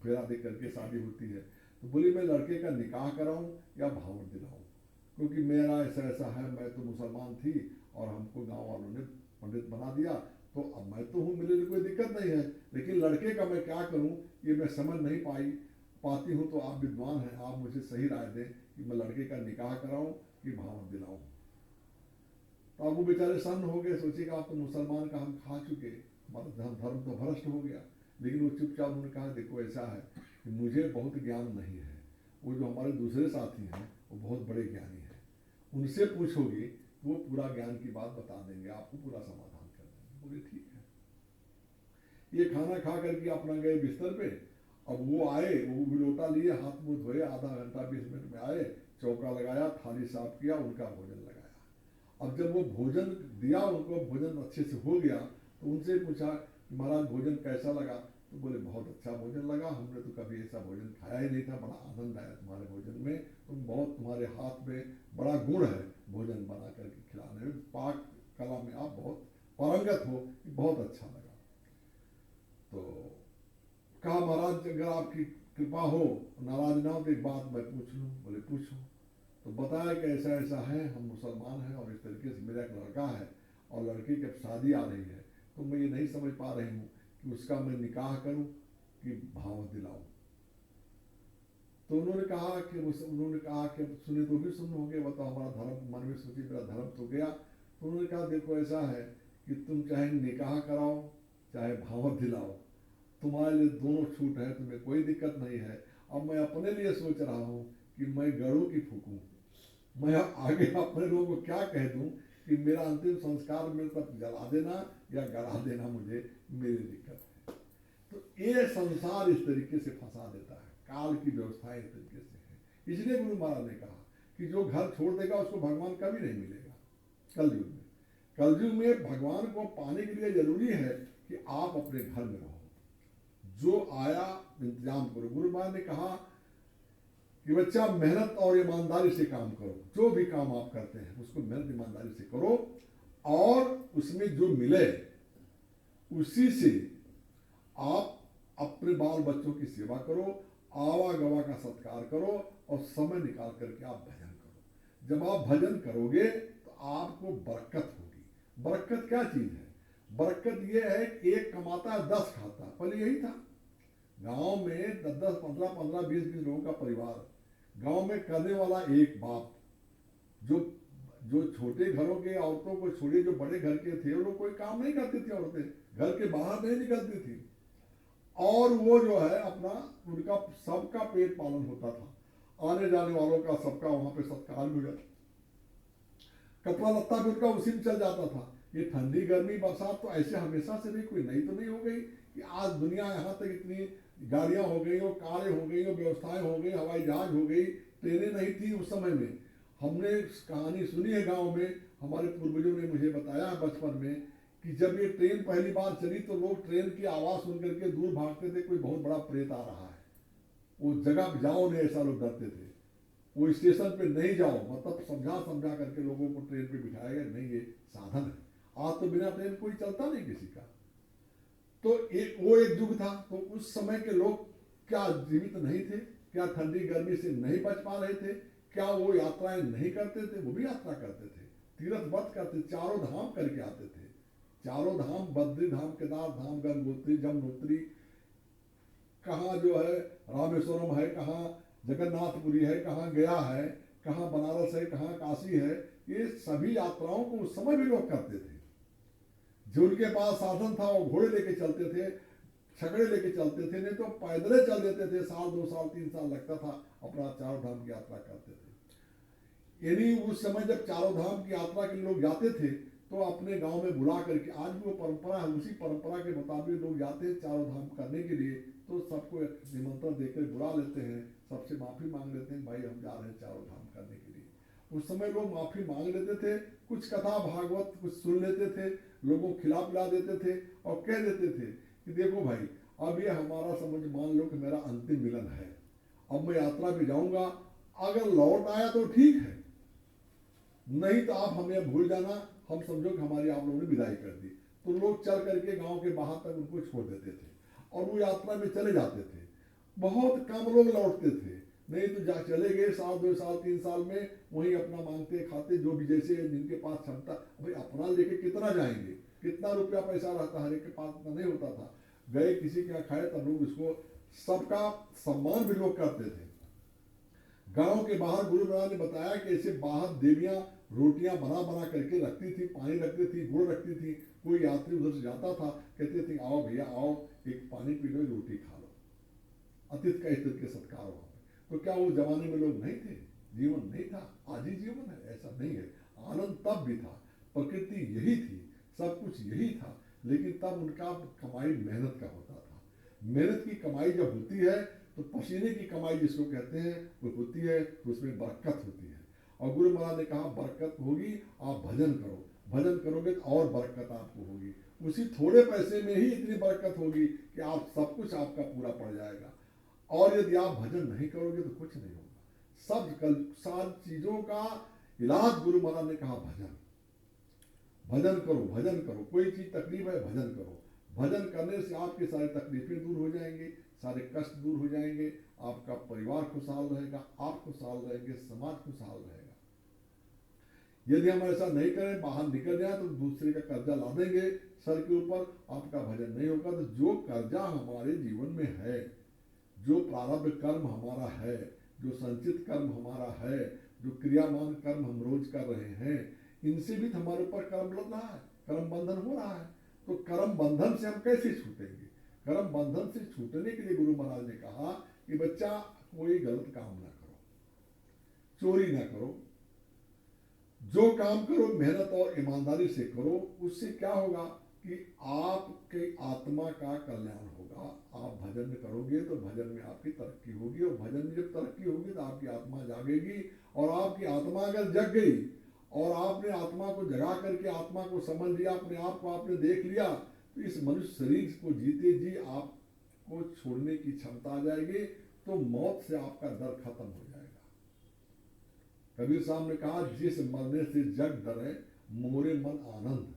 फेरा दे करके शादी होती है। तो बोली मैं लड़के का निकाह कराऊं या भावत दिलाऊं, क्योंकि मेरा ऐसा ऐसा है, मैं तो मुसलमान थी और हमको गांव वालों ने पंडित बना दिया, तो अब मैं तो हूँ, मेरे लिए कोई दिक्कत नहीं है, लेकिन लड़के का मैं क्या करूँ ये मैं समझ नहीं पाती हूँ। तो आप विद्वान हैं, आप मुझे सही राय दें कि मैं लड़के का निकाह कराऊं कि भावत दिलाऊं। तो अब वो बेचारे सन्न हो गए, सोचेगा आप तो मुसलमान का हम खा चुके, हमारा धर्म तो भ्रष्ट हो गया। लेकिन वो चुपचाप उन्होंने कहा देखो ऐसा है कि मुझे बहुत ज्ञान नहीं है, वो जो हमारे दूसरे साथी हैं वो बहुत बड़े ज्ञानी हैं, उनसे पूछोगे वो पूरा ज्ञान की बात बता देंगे, आपको पूरा समाधान कर देंगे। बोले ठीक है। ये खाना खा करके अपना गए बिस्तर पे। अब वो आए, वो भी लोटा लिए, हाथ मुंह धोए, आधा घंटा 20 मिनट में आए, चौका लगाया, थाली साफ किया, उनका भोजन लगाया। अब जब वो भोजन दिया उनको, भोजन अच्छे से हो गया, तो उनसे पूछा महाराज भोजन कैसा लगा? तो बोले बहुत अच्छा भोजन लगा, हमने तो कभी ऐसा भोजन खाया ही नहीं था, बड़ा आनंद आया तुम्हारे भोजन में, तुम बहुत, तुम्हारे हाथ में बड़ा गुण है भोजन बना करके खिलाने में, पाक कला में आप बहुत पारंगत हो, बहुत अच्छा लगा। तो कहा महाराज अगर आपकी कृपा हो, नाराज ना हो तो एक बात मैं पूछ लूँ? बोले पूछो। तो बताया कि ऐसा ऐसा है, हम मुसलमान हैं और इस तरीके से मेरा एक लड़का है और लड़की की अब शादी आ रही है, तो मैं ये नहीं समझ पा रही हूँ कि उसका मैं निकाह करूँ कि भावत दिलाऊं। तो उन्होंने कहा कि सुने तो भी सुनोगे, वो तो हमारा धर्म, मन में सोची मेरा धर्म तो गया। तो उन्होंने कहा देखो ऐसा है कि तुम चाहे निकाह कराओ चाहे भावत दिलाओ, तुम्हारे लिए दोनों छूट है, तुम्हें कोई दिक्कत नहीं है। अब मैं अपने लिए सोच रहा हूँ कि मैं गड़ों की फूकूं, मैं आगे अपने लोगों को क्या कह दूं कि मेरा अंतिम संस्कार में तब जला देना या गड़ा देना, मुझे मेरी दिक्कत है। तो ये संसार इस तरीके से फंसा देता है, काल की व्यवस्था इस तरीके से है। इसलिए गुरु महाराज ने कहा कि जो घर छोड़ देगा उसको भगवान कभी नहीं मिलेगा। कलयुग में, कलयुग में भगवान को पाने के लिए जरूरी है कि आप अपने घर में रहो, जो आया इंतजाम करो। गुरु महाराज ने कहा कि बच्चा मेहनत और ईमानदारी से काम करो, जो भी काम आप करते हैं उसको मेहनत ईमानदारी से करो, और उसमें जो मिले उसी से आप अपने बाल बच्चों की सेवा करो, आवा गवा का सत्कार करो और समय निकाल करके आप भजन करो। जब आप भजन करोगे तो आपको बरकत होगी। बरकत क्या चीज है? बरकत ये है कि एक कमाता है 10 खाता। पहले यही था, गांव में 10-10, 15-15, 20-20 लोगों का परिवार, गांव में करने वाला एक बाप, जो छोटे घरों के औरतों को छोड़े, जो बड़े घर के थे वो लोग कोई काम नहीं करती थी, औरतें घर के बाहर नहीं निकलती थी, और वो जो है अपना उनका सबका पेट पालन होता था, आने जाने वालों का सबका वहां पे सत्कार भी हो जाता, कपड़ा लत्ता भी उनका उसी में चल जाता था। ये ठंडी गर्मी बरसात तो ऐसे हमेशा से भी कोई नई तो नहीं हो गई कि आज दुनिया यहाँ तक इतनी गाड़ियां हो गई हो, कारें हो गई हो, व्यवस्थाएं हो गई, हवाई जहाज हो गई, ट्रेनें नहीं थी उस समय में। हमने कहानी सुनी है गांव में, हमारे पूर्वजों ने मुझे बताया है बचपन में कि जब ये ट्रेन पहली बार चली तो लोग ट्रेन की आवाज़ सुन करके दूर भागते थे, कोई बहुत बड़ा प्रेत आ रहा है, वो जगह जाओ नहीं, ऐसा लोग डरते थे। वो स्टेशन पे नहीं जाओ, मतलब समझा करके लोगों को ट्रेन पे बिठाया गया, नहीं ये साधन है। आज तो बिना ट्रेन कोई चलता नहीं किसी का। तो वो एक युग था। तो उस समय के लोग क्या जीवित नहीं थे? क्या ठंडी गर्मी से नहीं बच पा रहे थे? क्या वो यात्राएं नहीं करते थे? वो भी यात्रा करते थे, तीर्थ व्रत करते, चारों धाम करके आते थे। चारों धाम, बद्री धाम, केदार धाम, गंगोत्री, जमुनोत्री, कहाँ जो है रामेश्वरम है, कहाँ जगन्नाथपुरी है, कहाँ गया है, कहाँ बनारस है, कहाँ काशी है, ये सभी यात्राओं को उस समय भी लोग करते थे। जो उनके पास साधन था वो घोड़े लेके चलते थे, छकड़े लेके चलते थे, नहीं तो पैदल चल देते थे। 1-2 साल 3 साल लगता था, अपना चारों धाम की यात्रा करते थे। यानी उस समय जब चारों धाम की यात्रा के लिए लोग जाते थे तो अपने गांव में बुला करके, आज भी वो परंपरा है, उसी परंपरा के मुताबिक लोग जाते हैं चारों धाम करने के लिए, तो सबको एक निमंत्रण देकर बुला लेते हैं, सबसे माफी मांग लेते हैं, भाई हम जा रहे हैं चारों धाम करने के लिए। उस समय लोग माफी मांग लेते थे, कुछ कथा भागवत कुछ सुन लेते थे, लोगों को खिला पिला देते थे और कह देते थे कि देखो भाई, अब ये हमारा समझ मान लो कि मेरा अंतिम मिलन है, अब मैं यात्रा भी जाऊंगा, अगर लौट आया तो ठीक है, नहीं तो आप हमें भूल जाना, हम समझो कि हमारी आप लोगों ने विदाई कर दी। तो लोग चल करके गांव के बाहर तक उनको छोड़ देते थे और वो यात्रा में चले जाते थे। बहुत कम लोग लौटते थे, नहीं तो जा चले गए 1-2 साल 3 साल में, वहीं अपना मांगते खाते, जो भी जैसे जिनके पास क्षमता। भाई अपना लेके कितना जाएंगे, कितना रुपया पैसा रहता, हर एक के पास इतना नहीं होता था। गए किसी के यहाँ खाए, तब लोग उसको सबका सम्मान भी लोग करते थे। गांव के बाहर गुरु महाराज ने बताया कि ऐसे बाहर देवियां रोटियां बना बना करके रखती थी, पानी रखती थी, गुड़ रखती थी। कोई यात्री उधर से जाता था, कहते थे आओ भैया आओ, एक पानी पी लो, रोटी खा लो, अतिथि का इस के सत्कार हो। तो क्या वो जमाने में लोग नहीं थे, जीवन नहीं था? आज ही जीवन है, ऐसा नहीं है। आनंद तब भी था, प्रकृति यही थी, सब कुछ यही था, लेकिन तब उनका कमाई मेहनत का होता था। मेहनत की कमाई जब होती है तो पसीने की कमाई जिसको कहते हैं वो होती है, तो उसमें बरकत होती है। और गुरु महाराज ने कहा बरकत होगी, आप भजन करो, भजन करोगे तो और बरकत आपको होगी। उसी थोड़े पैसे में ही इतनी बरकत होगी कि आप सब कुछ आपका पूरा पड़ जाएगा। और यदि आप भजन नहीं करोगे तो कुछ नहीं होगा। सब चीजों का इलाज गुरु महाराज ने कहा भजन, भजन करो, भजन करो। कोई चीज तकलीफ है, भजन करो। भजन करने से आपकी सारी तकलीफें दूर हो जाएंगी, सारे कष्ट दूर हो जाएंगे, आपका परिवार खुशहाल रहेगा, आप खुशहाल रहेंगे, समाज खुशहाल रहेगा। यदि हम ऐसा नहीं करें, बाहर निकल जाए तो दूसरे का कर्जा ला देंगे सर के ऊपर, आपका भजन नहीं होगा। तो जो कर्जा हमारे जीवन में है, जो प्रारब्ध कर्म हमारा है, जो संचित कर्म हमारा है, जो क्रियामान कर्म हम रोज कर रहे हैं, इनसे भी हमारे ऊपर कर्म लग रहा है, कर्म बंधन हो रहा है। तो कर्म बंधन से हम कैसे छूटेंगे? कर्म बंधन से छूटने के लिए गुरु महाराज ने कहा कि बच्चा कोई गलत काम ना करो, चोरी ना करो, जो काम करो मेहनत और ईमानदारी से करो। उससे क्या होगा कि आपके आत्मा का कल्याण होगा। आप भजन करोगे तो भजन में आपकी तरक्की होगी, और भजन में जब तरक्की होगी तो आपकी आत्मा जागेगी। और आपकी आत्मा अगर जग गई और आपने आत्मा को जगा करके आत्मा को समझ लिया, अपने आप को आपने देख लिया, तो इस मनुष्य शरीर को जीते जी आपको छोड़ने की क्षमता आ जाएगी। तो मौत से आपका डर खत्म हो जाएगा। कबीर साहब ने कहा जिस मरने से जग डरे मोरे मन आनंद,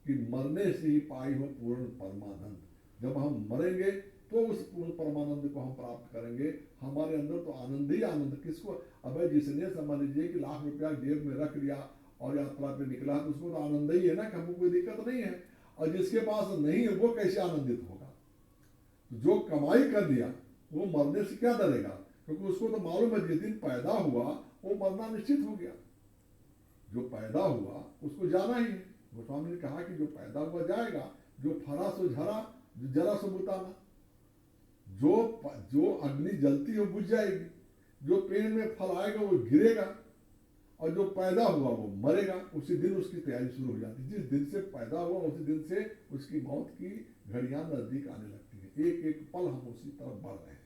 कि मरने से ही पाई हो पूर्ण परमानंद। जब हम मरेंगे तो उस पूर्ण परमानंद को हम प्राप्त करेंगे। हमारे अंदर तो आनंद ही आनंद। किसको? अब जिसने समझ लीजिए कि लाख रुपया जेब में रख लिया और यात्रा पे निकला, तो उसको तो आनंद ही है ना, कि हमको कोई दिक्कत नहीं है। और जिसके पास नहीं है वो कैसे आनंदित होगा? जो कमाई कर लिया वो मरने से क्या डरेगा? क्योंकि उसको तो मालूम है जिस दिन पैदा हुआ वो मरना निश्चित हो गया। जो पैदा हुआ उसको जाना ही है। गोस्वामी ने कहा कि जो पैदा हुआ जाएगा, जो फरा सो झरा, जो जरा सो बुताना। जो अग्नि जलती है वो बुझ जाएगी, जो पेड़ में फल आएगा वो गिरेगा, और जो पैदा हुआ वो मरेगा। उसी दिन उसकी तैयारी शुरू हो जाती है। जिस दिन से पैदा हुआ उसी दिन से उसकी मौत की घड़ियां नजदीक आने लगती है। एक एक पल हम उसी तरफ बढ़ रहे हैं।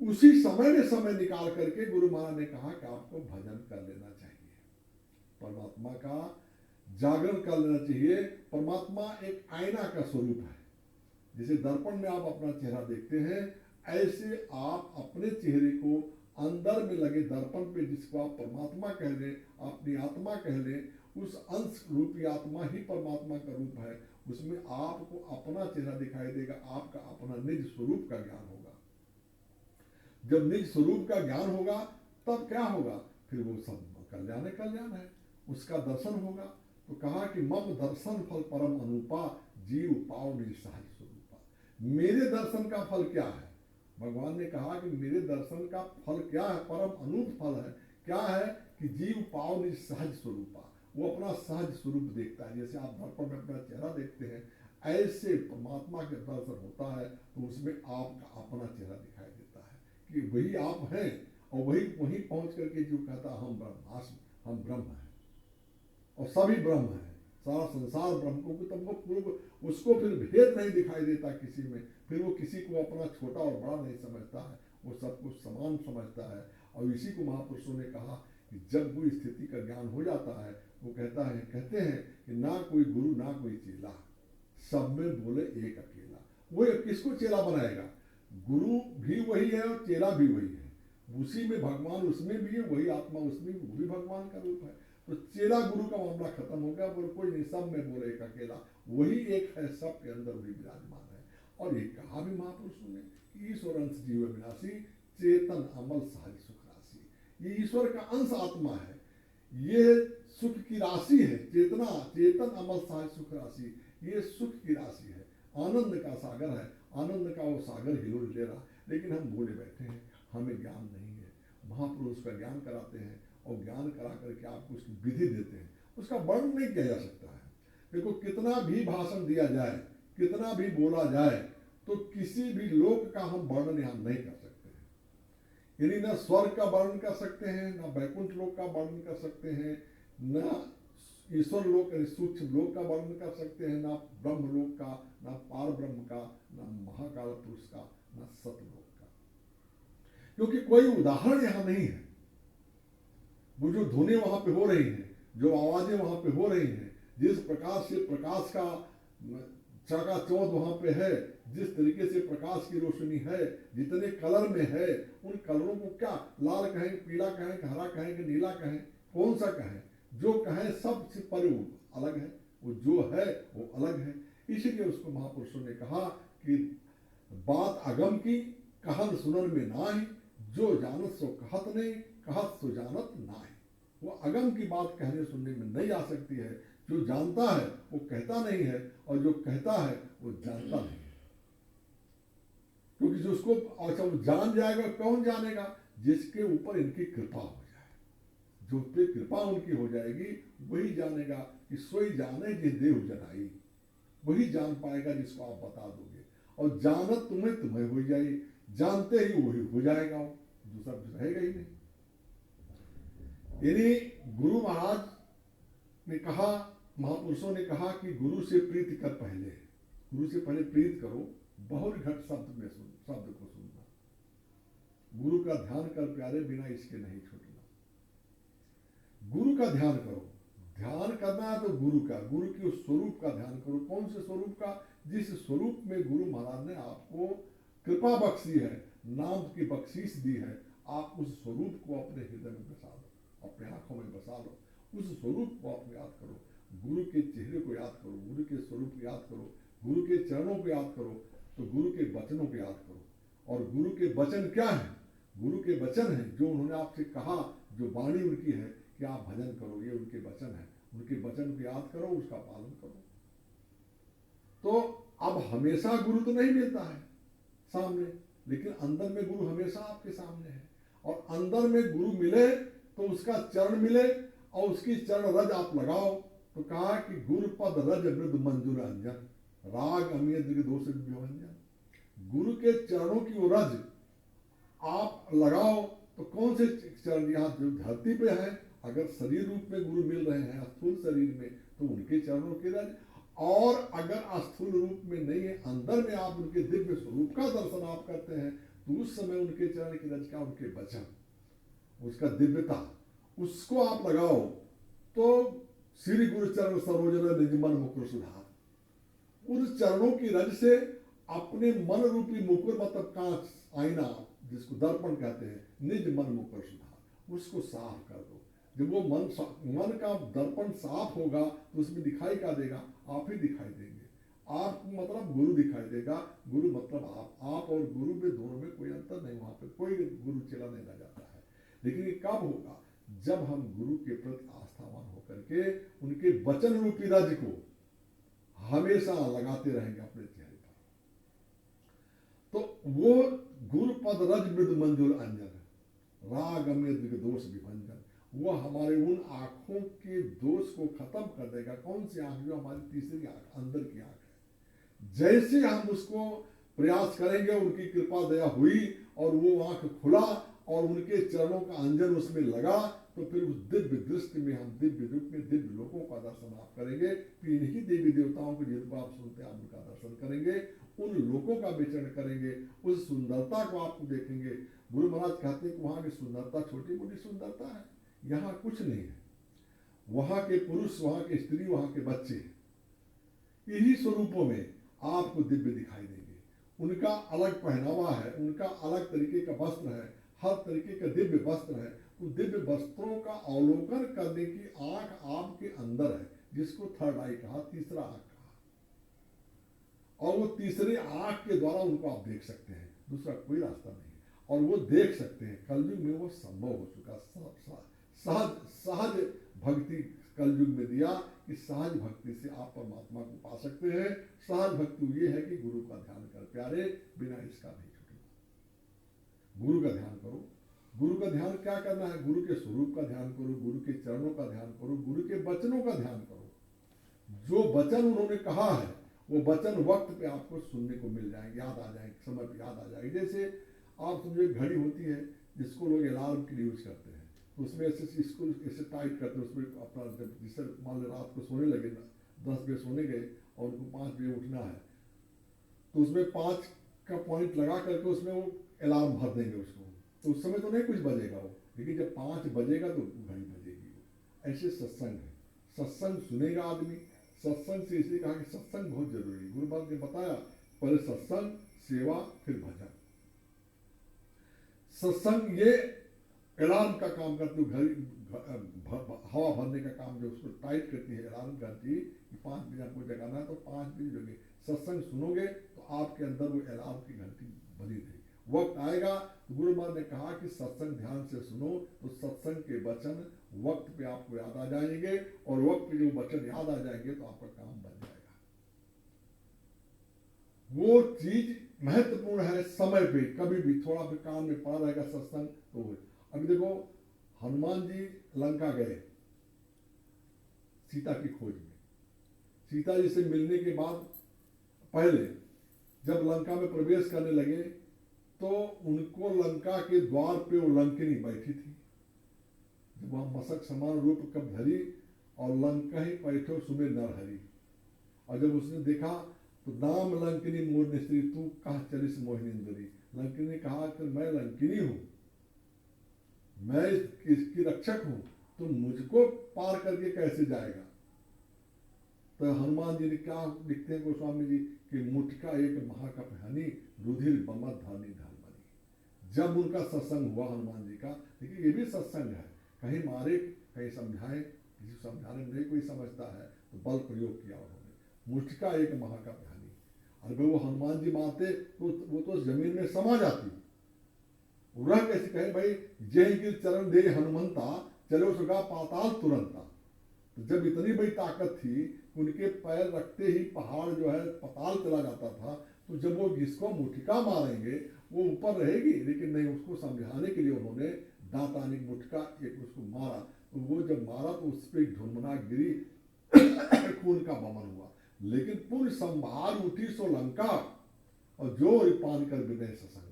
उसी समय में समय निकाल करके गुरु महाराज ने कहा कि आपको भजन कर लेना चाहिए, परमात्मा का जागरण कर लेना चाहिए। परमात्मा एक आईना का स्वरूप है। जैसे दर्पण में आप अपना चेहरा देखते हैं, ऐसे आप अपने चेहरे को अंदर में लगे दर्पण पे, जिसको आप परमात्मा कह लें, अपनी आत्मा कह लें, उस अंश रूपी आत्मा ही परमात्मा का रूप है। उसमें आपको अपना चेहरा दिखाई देगा, आपका अपना निज स्वरूप का ज्ञान होगा। जब निज स्वरूप का ज्ञान होगा तब क्या होगा? फिर वो सब कल्याण कल्याण है, उसका दर्शन होगा। तो कहा कि मम दर्शन फल परम अनुपा, जीव पाओ निज सहज स्वरूपा। मेरे दर्शन का फल क्या है? भगवान ने कहा कि मेरे दर्शन का फल क्या है? परम अनूप फल है क्या है कि जीव पाव निज सहज स्वरूपा, वो अपना सहज स्वरूप देखता है। जैसे आप दर्पण में अपना चेहरा देखते हैं, ऐसे परमात्मा के दर्शन होता है तो उसमें आपका अपना चेहरा दिखाई देता है कि वही आप हैं, और वही वहीं पहुंच करके जो कहता हम ब्रह्मास्म, हम ब्रह्म हैं और सभी ब्रह्म हैं, सारा संसार ब्रह्म को, तब वो पूर्व उसको फिर भेद नहीं दिखाई देता किसी में, फिर वो किसी को अपना छोटा और बड़ा नहीं समझता है, वो सब कुछ समान समझता है। और इसी को महापुरुषों ने कहा कि जब वो स्थिति का ज्ञान हो जाता है, वो कहते हैं कि ना कोई गुरु ना कोई चेला, सब में बोले एक अकेला। वो किसको चेला बनाएगा? गुरु भी वही है और चेला भी वही है, उसी में भगवान उसमें भी है, वही आत्मा उसमें भी, वो भी भगवान का रूप है। तो चेला गुरु का मामला खत्म हो गया, बोले कोई नहीं, सब में बोले एक अकेला, वही एक है, सब के अंदर वही विराजमान है। और ये कहा भी महापुरुषों ने, ईश्वर अंश जीव विनाशी, चेतन अमल सहज सुख राशि। ये ईश्वर का अंश आत्मा है, ये सुख की राशि है, चेतना, चेतन अमल सहज सुख राशि, ये सुख की राशि है, आनंद का सागर है, आनंद का वो सागर हिलोर ले रहा, लेकिन हम बोले बैठे हैं, हमें ज्ञान नहीं है। महापुरुष का ज्ञान कराते हैं और ज्ञान करा करके आपको उसकी विधि देते हैं, उसका वर्णन नहीं किया जा सकता है। देखो कितना भी भाषण दिया जाए, कितना भी बोला जाए, तो किसी भी लोक का हम वर्णन यहाँ नहीं कर सकते हैं। यानी न स्वर्ग का वर्णन कर सकते हैं, न वैकुंठ लोक का वर्णन कर सकते हैं, न ईश्वर लोक सूक्ष्म लोक का वर्णन कर सकते हैं, न ब्रह्म लोक का, न पार ब्रह्म का, न महाकाल पुरुष का, न सतलोक का, क्योंकि कोई उदाहरण यहाँ नहीं है। वो जो धुनें वहां पे हो रही हैं, जो आवाजें वहां पे हो रही हैं, जिस प्रकार से प्रकाश का चकाचौंध वहां पे है, जिस तरीके से प्रकाश की रोशनी है, जितने कलर में है, उन कलरों को क्या लाल कहें, पीला कहें, हरा कहें कि नीला कहें, कौन सा कहें, जो कहें सबसे पर वो अलग है, वो जो है वो अलग है। इसीलिए उसको महापुरुषों ने कहा कि बात अगम की कहन सुनन में नाहि, जो जानत सो कहत नहीं, कहत सो जानत नाहि। वो अगम की बात कहने सुनने में नहीं आ सकती है, जो जानता है वो कहता नहीं है, और जो कहता है वो जानता नहीं है। क्योंकि जो उसको अच्छा वो जान जाएगा, कौन जानेगा? जिसके ऊपर इनकी कृपा हो जाए, जो पे कृपा उनकी हो जाएगी, वही जानेगा कि सोई जाने जिस देव जनाई, वही जान पाएगा जिसको आप बता दोगे। और जानत तुम्हें हो जाएगी, जानते ही वही हो जाएगा, दूसरा रहेगा ही नहीं। यानी गुरु महाराज ने कहा, महापुरुषों ने कहा कि गुरु से प्रीति कर, पहले गुरु से पहले प्रीत करो, बहुत घट शब्द को सुनना, गुरु का ध्यान कर प्यारे, बिना इसके नहीं छूटना। गुरु का ध्यान करो, ध्यान करना है तो गुरु के उस स्वरूप का ध्यान करो। कौन से स्वरूप का? जिस स्वरूप में गुरु महाराज ने आपको कृपा बख्शी है, नाम की बख्शीश दी है, आप उस स्वरूप को अपने हृदय में बसा लो, अपने आंखों में बसा लो, उस स्वरूप को आप याद करो, गुरु के चेहरे को याद करो, गुरु के स्वरूप को याद करो, गुरु के चरणों को याद करो, तो गुरु के वचनों को याद करो। और गुरु के वचन क्या है? गुरु के वचन है जो उन्होंने आपसे कहा, जो वाणी उनकी है कि आप भजन करो, ये उनके वचन है, उनके वचन को याद करो, उसका पालन करो। तो अब हमेशा गुरु तो नहीं मिलता है सामने, लेकिन अंदर में गुरु हमेशा आपके सामने है। और अंदर में गुरु मिले तो उसका चरण मिले, और उसकी चरण रज आप लगाओ। तो कहा कि गुरु पद रज मृद मंजूर अंजन, राग अमीर दोष व्यंजन। गुरु के चरणों की वो रज आप लगाओ, तो कौन से चरण? यहाँ जो धरती पे है, अगर शरीर रूप में गुरु मिल रहे हैं स्थूल शरीर में, तो उनके चरणों की रज, और अगर स्थूल रूप में नहीं है, अंदर में आप उनके दिव्य स्वरूप का दर्शन आप करते हैं, तो उस समय उनके चरण की रज का, उनके वचन, उसका दिव्यता, उसको आप लगाओ। तो श्री गुरु चरण सरोज निज मन मुकुर सुधार, उस चरणों की रज से अपने मन रूपी मुकुर, मतलब कांच, आईना जिसको दर्पण कहते हैं, निज मन मुकुर सुधार, उसको साफ कर दो। जब वो मन का दर्पण साफ होगा तो उसमें दिखाई क्या देगा? आप ही दिखाई देंगे। आप मतलब गुरु दिखाई देगा, गुरु मतलब आप और गुरु में, दोनों में कोई अंतर नहीं, वहां पे कोई गुरु चेला नहीं रह जाता है। लेकिन ये कब होगा? जब हम गुरु के प्रति आस्थावान होकर के उनके वचन रूपी रज को हमेशा लगाते रहेंगे अपने चेहरे पर। तो वो गुरु पद रज मृद मंजुल अंजन, रागम्य दोष विभंजन, वो हमारे उन आंखों के दोष को खत्म कर देगा। कौन सी आंख? जो हमारी तीसरी आंख, अंदर की आंख है। जैसे हम उसको प्रयास करेंगे, उनकी कृपा दया हुई और वो आंख खुला और उनके चरणों का अंजन उसमें लगा, तो फिर उस दिव्य दृष्टि में हम दिव्य रूप में दिव्य लोगों का दर्शन आप करेंगे। फिर इन्हीं देवी देवताओं को जिनको आप सुनते हैं आप उनका दर्शन करेंगे, उन लोगों का विचरण करेंगे, उस सुंदरता को आपको देखेंगे। गुरु महाराज कहते हैं कि वहां की सुंदरता छोटी मोटी सुंदरता है, यहाँ कुछ नहीं है। वहां के पुरुष, वहां की स्त्री, वहां के बच्चे, इन्हीं स्वरूपों में आपको दिव्य दिखाई देंगे। उनका अलग पहनावा है, उनका अलग तरीके का वस्त्र है, हर तरीके का दिव्य वस्त्र है। उन दिव्य वस्त्रों का अवलोकन करने की आंख आपके अंदर है, जिसको थर्ड आई कहा, तीसरा आंख कहा। और वो तीसरे आंख के द्वारा उनको आप देख सकते हैं, दूसरा कोई रास्ता नहीं। और वो देख सकते हैं, कलयुग में वो संभव हो चुका। सहज भक्ति कलयुग में दिया कि सहज भक्ति से आप परमात्मा को पा सकते हैं। सहज भक्ति ये है कि गुरु का ध्यान कर प्यारे, बिना इसका नहीं छूटेगा। गुरु का ध्यान करो। गुरु का ध्यान क्या करना है? गुरु के स्वरूप का ध्यान करो, गुरु के चरणों का ध्यान करो, गुरु के वचनों का ध्यान करो। जो वचन उन्होंने कहा है वो वचन वक्त पे आपको सुनने को मिल जाएंगे, याद आ जाएंगे, समय पे याद आ जाएगी। जैसे आप समझो एक घड़ी होती है जिसको लोग अलार्म के लिए यूज करते हैं, तो उसमें ऐसे इसको ऐसे टाइट करते हैं, उसमें अपना जब जिससे मान लो रात को सोने लगे ना, 10 बजे सोने गए और उनको 5 बजे उठना है, तो उसमें 5 का पॉइंट लगा करके उसमें वो अलार्म भर देंगे उसको, तो उस समय तो नहीं कुछ बजेगा वो, लेकिन जब 5 बजेगा तो घड़ी बजेगी। ऐसे सत्संग है, सत्संग सुनेगा आदमी। सत्संग से इसलिए कहा कि सत्संग बहुत जरूरी है। गुरु बाबा ने बताया, पहले सत्संग, सेवा, फिर भजन। सत्संग ये अलार्म का काम करती है, घड़ी हवा भरने का काम जो उसको टाइट करती है, अलार्म करती है कि 5 बजे आपको जगाना है तो 5 बजे जगे। सत्संग सुनोगे तो आपके अंदर वो अलार्म की घंटी बनी रहेगी। वक्त आएगा तो गुरु महाराज ने कहा कि सत्संग ध्यान से सुनो, तो सत्संग के वचन वक्त पे आपको याद आ जाएंगे, और वक्त पे जो वचन याद आ जाएंगे तो आपका काम बन जाएगा। वो चीज महत्वपूर्ण है। समय पे कभी भी थोड़ा भी काम में पड़ा रहेगा सत्संग तो। अभी देखो, हनुमान जी लंका गए सीता की खोज में। सीता जी से मिलने के बाद पहले जब लंका में प्रवेश करने लगे तो उनको लंका के द्वार पे वो लंकिनी बैठी थी, जब वहां मशक समान रूप कब धरी और लंका ही बैठो सुबह नरहरी। और जब उसने देखा तो नाम लंकिनी मोर स्त्री तू कहा चलिस मोहिनींद्री। लंकिनी ने कहा कि मैं लंकिनी हूं, मैं इसकी रक्षक हूं, तुम मुझको पार करके कैसे जाएगा? तो हनुमान जी ने क्या लिखते हैं गोस्वामी जी कि मुठका एक महाकप हनी रुधिर बमत धानी धर्मनी। जब उनका सत्संग हुआ हनुमान जी का, देखिए ये भी सत्संग है, कहीं मारे कहीं समझाए, किसी समझाने में नहीं कोई समझता है तो बल प्रयोग किया उन्होंने। मुठका एक महाकप हनी, अरे वो हनुमान जी मारते तो वो तो जमीन में समा जाती। रह कैसे कहे भाई, जय गिर चरण दे हनुमंता चलो सुगा पाताल तुरंता। तो जब इतनी बड़ी ताकत थी, उनके पैर रखते ही पहाड़ जो है पाताल चला जाता था, तो जब वो जिसको मुठिका मारेंगे वो ऊपर रहेगी, लेकिन नहीं, उसको समझाने के लिए उन्होंने दांतानी मुठका एक उसको मारा। तो वो जब मारा तो उस पर ढुनमुना गिरी, खून का बमन हुआ, लेकिन पुण्य संभार उठी सो लंका और जो पान कर विनय ससंका।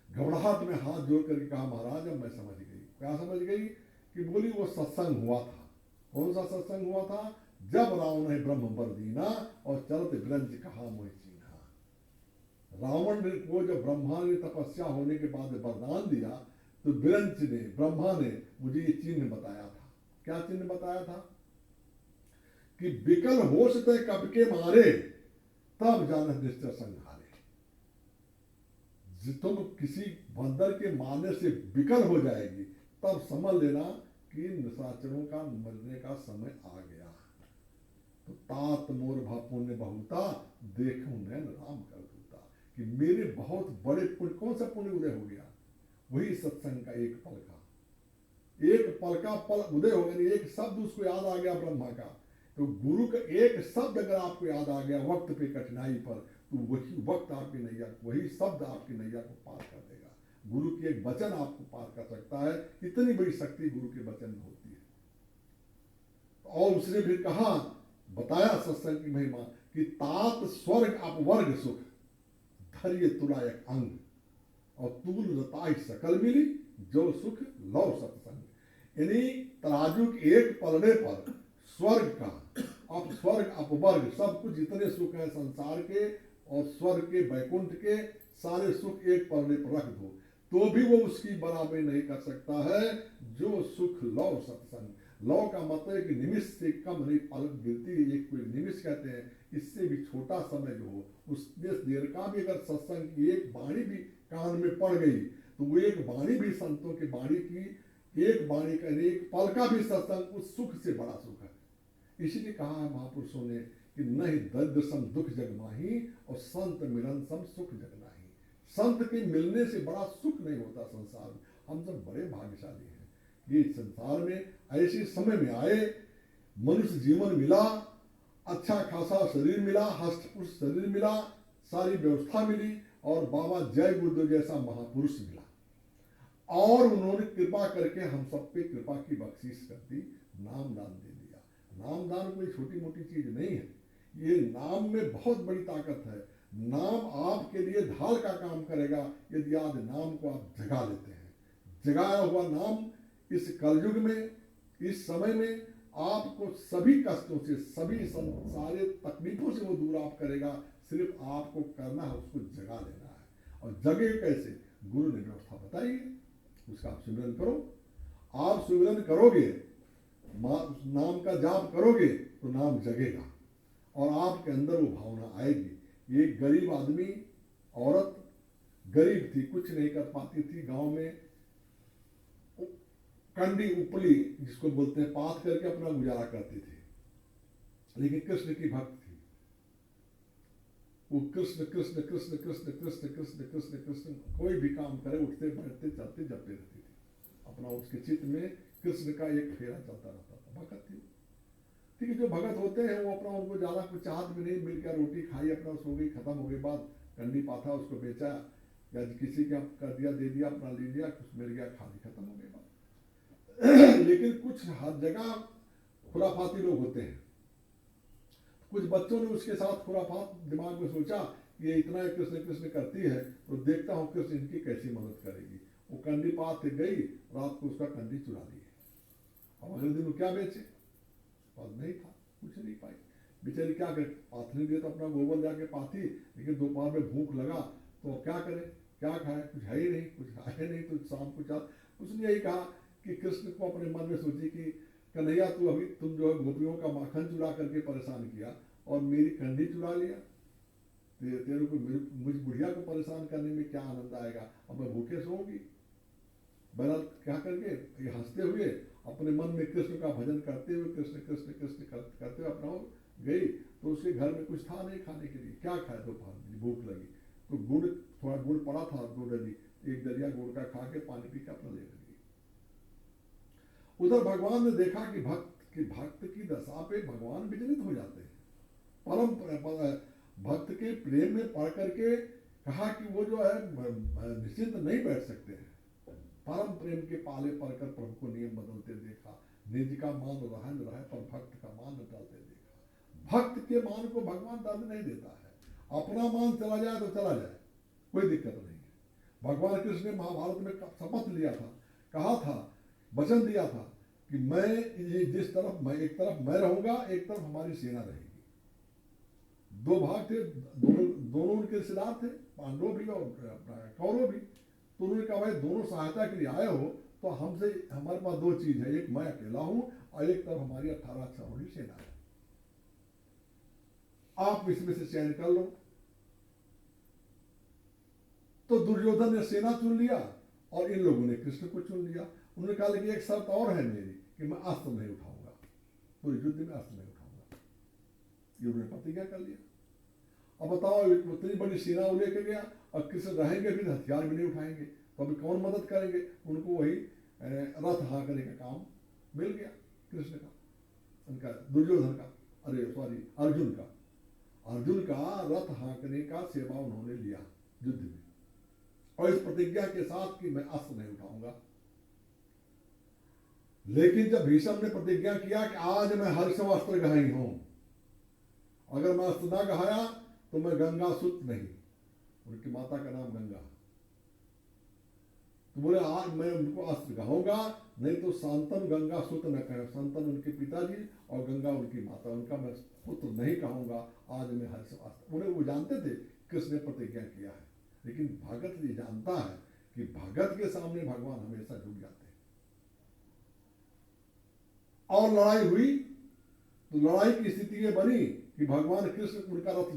घबराहट में हाथ जोड़ करके कहा, महाराज अब मैं समझ गई। क्या समझ गई? कि बोली वो सत्संग हुआ था। कौन सा सत्संग हुआ था? जब रावण है ब्रह्म बर दीना और चलत विरंज कहा मोह चीन्हा। रावण को जब ब्रह्मा ने तपस्या होने के बाद वरदान दिया तो विरंज ने, ब्रह्मा ने मुझे ये चिन्ह बताया था। क्या चिन्ह बताया था? कि विकल होश तय कब के मारे तब जानत निश्चय संहारे। तुम किसी बंदर के मारने से विकल हो जाएगी तब समझ लेना कि निशाचरों का मरने का समय आ गया। तो तात मोर भा पुण्य बहुता देखूं नैन राम कर दूता। कि मेरे बहुत बड़े पुण्य, कौन सा पुण्य उदय हो गया? वही सत्संग का एक पल का, एक पल का पल उदय हो गया। एक शब्द उसको याद आ गया ब्रह्मा का, तो गुरु का एक शब्द अगर आपको याद आ गया वक्त पे कठिनाई पर, तो वही वक्त आपकी नैया, वही शब्द आपकी नैया को पार कर देगा। गुरु की एक वचन आपको पार कर सकता है। इतनी बड़ी शक्ति गुरु के वचन में होती है। और उसने फिर कहा, बताया सत्संग की महिमा कि तात स्वर्ग अपवर्ग सुख धैर्य तुला एक अंग और तूल रताई सकल मिली जो सुख लौ सत्संग। यानी तराजू के एक पलड़े पर स्वर्ग का स्वर्ग अपवर्ग सब कुछ जितने सुख है संसार के और स्वर्ग के वैकुंठ के सारे सुख एक पलड़े पर रख दो तो भी वो उसकी बराबरी नहीं कर सकता है जो सुख लौ सत्संग। लौ का मतलब है कि निमिष से कम नहीं, पलक गिरती है एक कोई निमिष कहते हैं, इससे भी छोटा समय जो हो उसमें देर का भी अगर सत्संग की एक वाणी भी कान में पड़ गई तो वो एक वाणी भी संतों की वाणी की एक वाणी का एक पल का भी सत्संग उस सुख से बड़ा सुख है। इसीलिए कहा है महापुरुषों ने कि नहीं दर्द सम दुख जग माही और संत मिलन सम सुख जग नाही। संत के मिलने से बड़ा सुख नहीं होता संसार में। हम सब बड़े भाग्यशाली हैं, ये संसार में ऐसे समय में आए, मनुष्य जीवन मिला, अच्छा खासा शरीर मिला, हष्टपुष्ट शरीर मिला, सारी व्यवस्था मिली और बाबा जय गुरुदेव जैसा महापुरुष मिला और उन्होंने कृपा करके हम सब पे कृपा की बख्शीश कर दी, नाम दान दे दिया। नाम दान कोई छोटी मोटी चीज नहीं है, ये नाम में बहुत बड़ी ताकत है। नाम आपके लिए ढाल का काम करेगा यदि आज नाम को आप जगा लेते हैं। जगाया हुआ नाम इस कलयुग में, इस समय में आपको सभी कष्टों से, सभी सारे तकलीफों से वो दूर आप करेगा। सिर्फ आपको करना है, उसको जगा लेना है। और जगे कैसे? गुरु ने व्यवस्था बताई है, उसका आप सिमरन करो। आप सिमरन करोगे, नाम का जाप करोगे तो नाम जगेगा और आपके अंदर वो भावना आएगी। एक गरीब आदमी, औरत गरीब थी, कुछ नहीं कर पाती थी, गांव में कंडी उपली जिसको बोलते हैं पात करके अपना गुजारा करती थी, लेकिन कृष्ण की भक्त थी। वो कृष्ण कृष्ण कृष्ण कृष्ण कृष्ण कृष्ण कृष्ण कृष्ण कोई भी काम करे, उठते बैठते चलते जपते रहती थी। अपना उसके चित्त में कृष्ण का एक फेरा चलता रहता था। भगत थी। ठीक है, जो भगत होते हैं वो अपना, उनको ज्यादा कुछ चाहत में नहीं, मिलकर रोटी खाई, अपना सो गई, खत्म हो गई बात। कंडी पाथा उसको बेचा या किसी का कर दिया, दे दिया, अपना ले लिया, कुछ मिल गया, खा ली, खत्म हो गई बात। लेकिन कुछ हर जगह खुराफाती लोग होते हैं। कुछ बच्चों ने उसके साथ खुराफात दिमाग में सोचा कि ये इतना कृष्ण कृष्ण करती है तो देखता हूँ कृष्ण इनकी कैसी मदद करेगी। वो कंडी पात से गई, रात को उसका कंडी चुरा ली। अब अगले दिन वो क्या बेचे? पद नहीं था, कुछ नहीं पाई बेचारी। क्या करे? पाथने दिए तो अपना गोबर जाके पाथी, लेकिन दोपहर में भूख लगा तो क्या करे, क्या खाए? कुछ है ही नहीं, कुछ है नहीं। तो शाम को चार उसने यही कहा कि कृष्ण को अपने मन में सोची कि कन्हैया तू अभी तुम जो है गोपियों का माखन चुरा करके परेशान किया और मेरी कंडी चुरा लिया, तेरे को मुझ बुढ़िया को परेशान करने में क्या आनंद आएगा? अब मैं भूखे सोऊंगी। बहरहाल क्या करके ये हंसते हुए अपने मन में कृष्ण का भजन करते हुए कृष्ण कृष्ण कृष्ण करते हुए अपना गई। तो उसके घर में कुछ था नहीं खाने के लिए, क्या खाए? दोपहर में भूख लगी तो गुड़, थोड़ा गुड़ पड़ा था, 2 डली, एक दलिया गुड़ का खा के पानी पी के अपना ले गई। उधर भगवान ने देखा कि भक्त की दशा पे भगवान विचलित हो जाते हैं। परम भक्त के प्रेम में पढ़ करके कहा कि वो जो है निश्चिंत नहीं बैठ सकते हैं। परम प्रेम के पाले पढ़कर प्रभु को नियम बदलते देखा। निज का मान रहन रहे पर भक्त का मान टलते देखा। भक्त के मान को भगवान दर्द नहीं देता है। अपना मान चला जाए तो चला जाए, कोई दिक्कत नहीं है। भगवान कृष्ण ने महाभारत में शपथ लिया था, कहा था, वचन दिया था कि मैं जिस तरफ मैं, एक तरफ मैं रहूंगा, एक तरफ हमारी सेना रहेगी। 2 भाग थे, दोनों उनके रिश्तेदार थे, पांडव भी और कौरव भी। तो उन्होंने कहा भाई दोनों सहायता के लिए आए हो तो हमसे, हमारे पास 2 चीज है, एक मैं अकेला हूं और एक तरफ हमारी 18 करोड़ सेना है, आप इसमें से चयन कर लो। तो दुर्योधन ने सेना चुन लिया और इन लोगों ने कृष्ण को चुन लिया। उन्होंने कहा लेकिन एक शर्त और है मेरी कि मैं अस्त्र नहीं उठाऊंगा, पूरे युद्ध में अस्त्र नहीं उठाऊंगा। ये उन्होंने प्रतिज्ञा कर लिया। अब बताओ, इतनी बड़ी सेना वो लेके गया और कृष्ण रहेंगे भी, हथियार भी नहीं उठाएंगे तो अभी कौन मदद करेंगे? उनको वही रथ हाँकने का काम मिल गया कृष्ण का, उनका दुर्योधन का, अरे सॉरी अर्जुन का रथ हाँकने का सेवा उन्होंने लिया युद्ध में। और इस प्रतिज्ञा के साथ कि मैं अस्त्र नहीं उठाऊंगा। लेकिन जब भीष्म ने प्रतिज्ञा किया कि आज मैं हर्षव अस्त्र गहाई हूं, अगर मैं अस्त्र ना गहाया तो मैं गंगा सुत नहीं, उनकी माता का नाम गंगा, तो बोले आज मैं उनको अस्त्र गहाऊंगा, नहीं तो शांतन गंगा सुत न कहे, शांतन उनके पिताजी और गंगा उनकी माता, उनका मैं पुत्र नहीं कहूंगा, आज मैं हर्षव अस्त्र। बोले वो जानते थे कृष्ण ने प्रतिज्ञा किया है, लेकिन भगत ये जानता है कि भगत के सामने भगवान हमेशा झुक जाते हैं। और लड़ाई हुई तो लड़ाई की स्थिति ये बनी कि भगवान कृष्ण उनका रथ,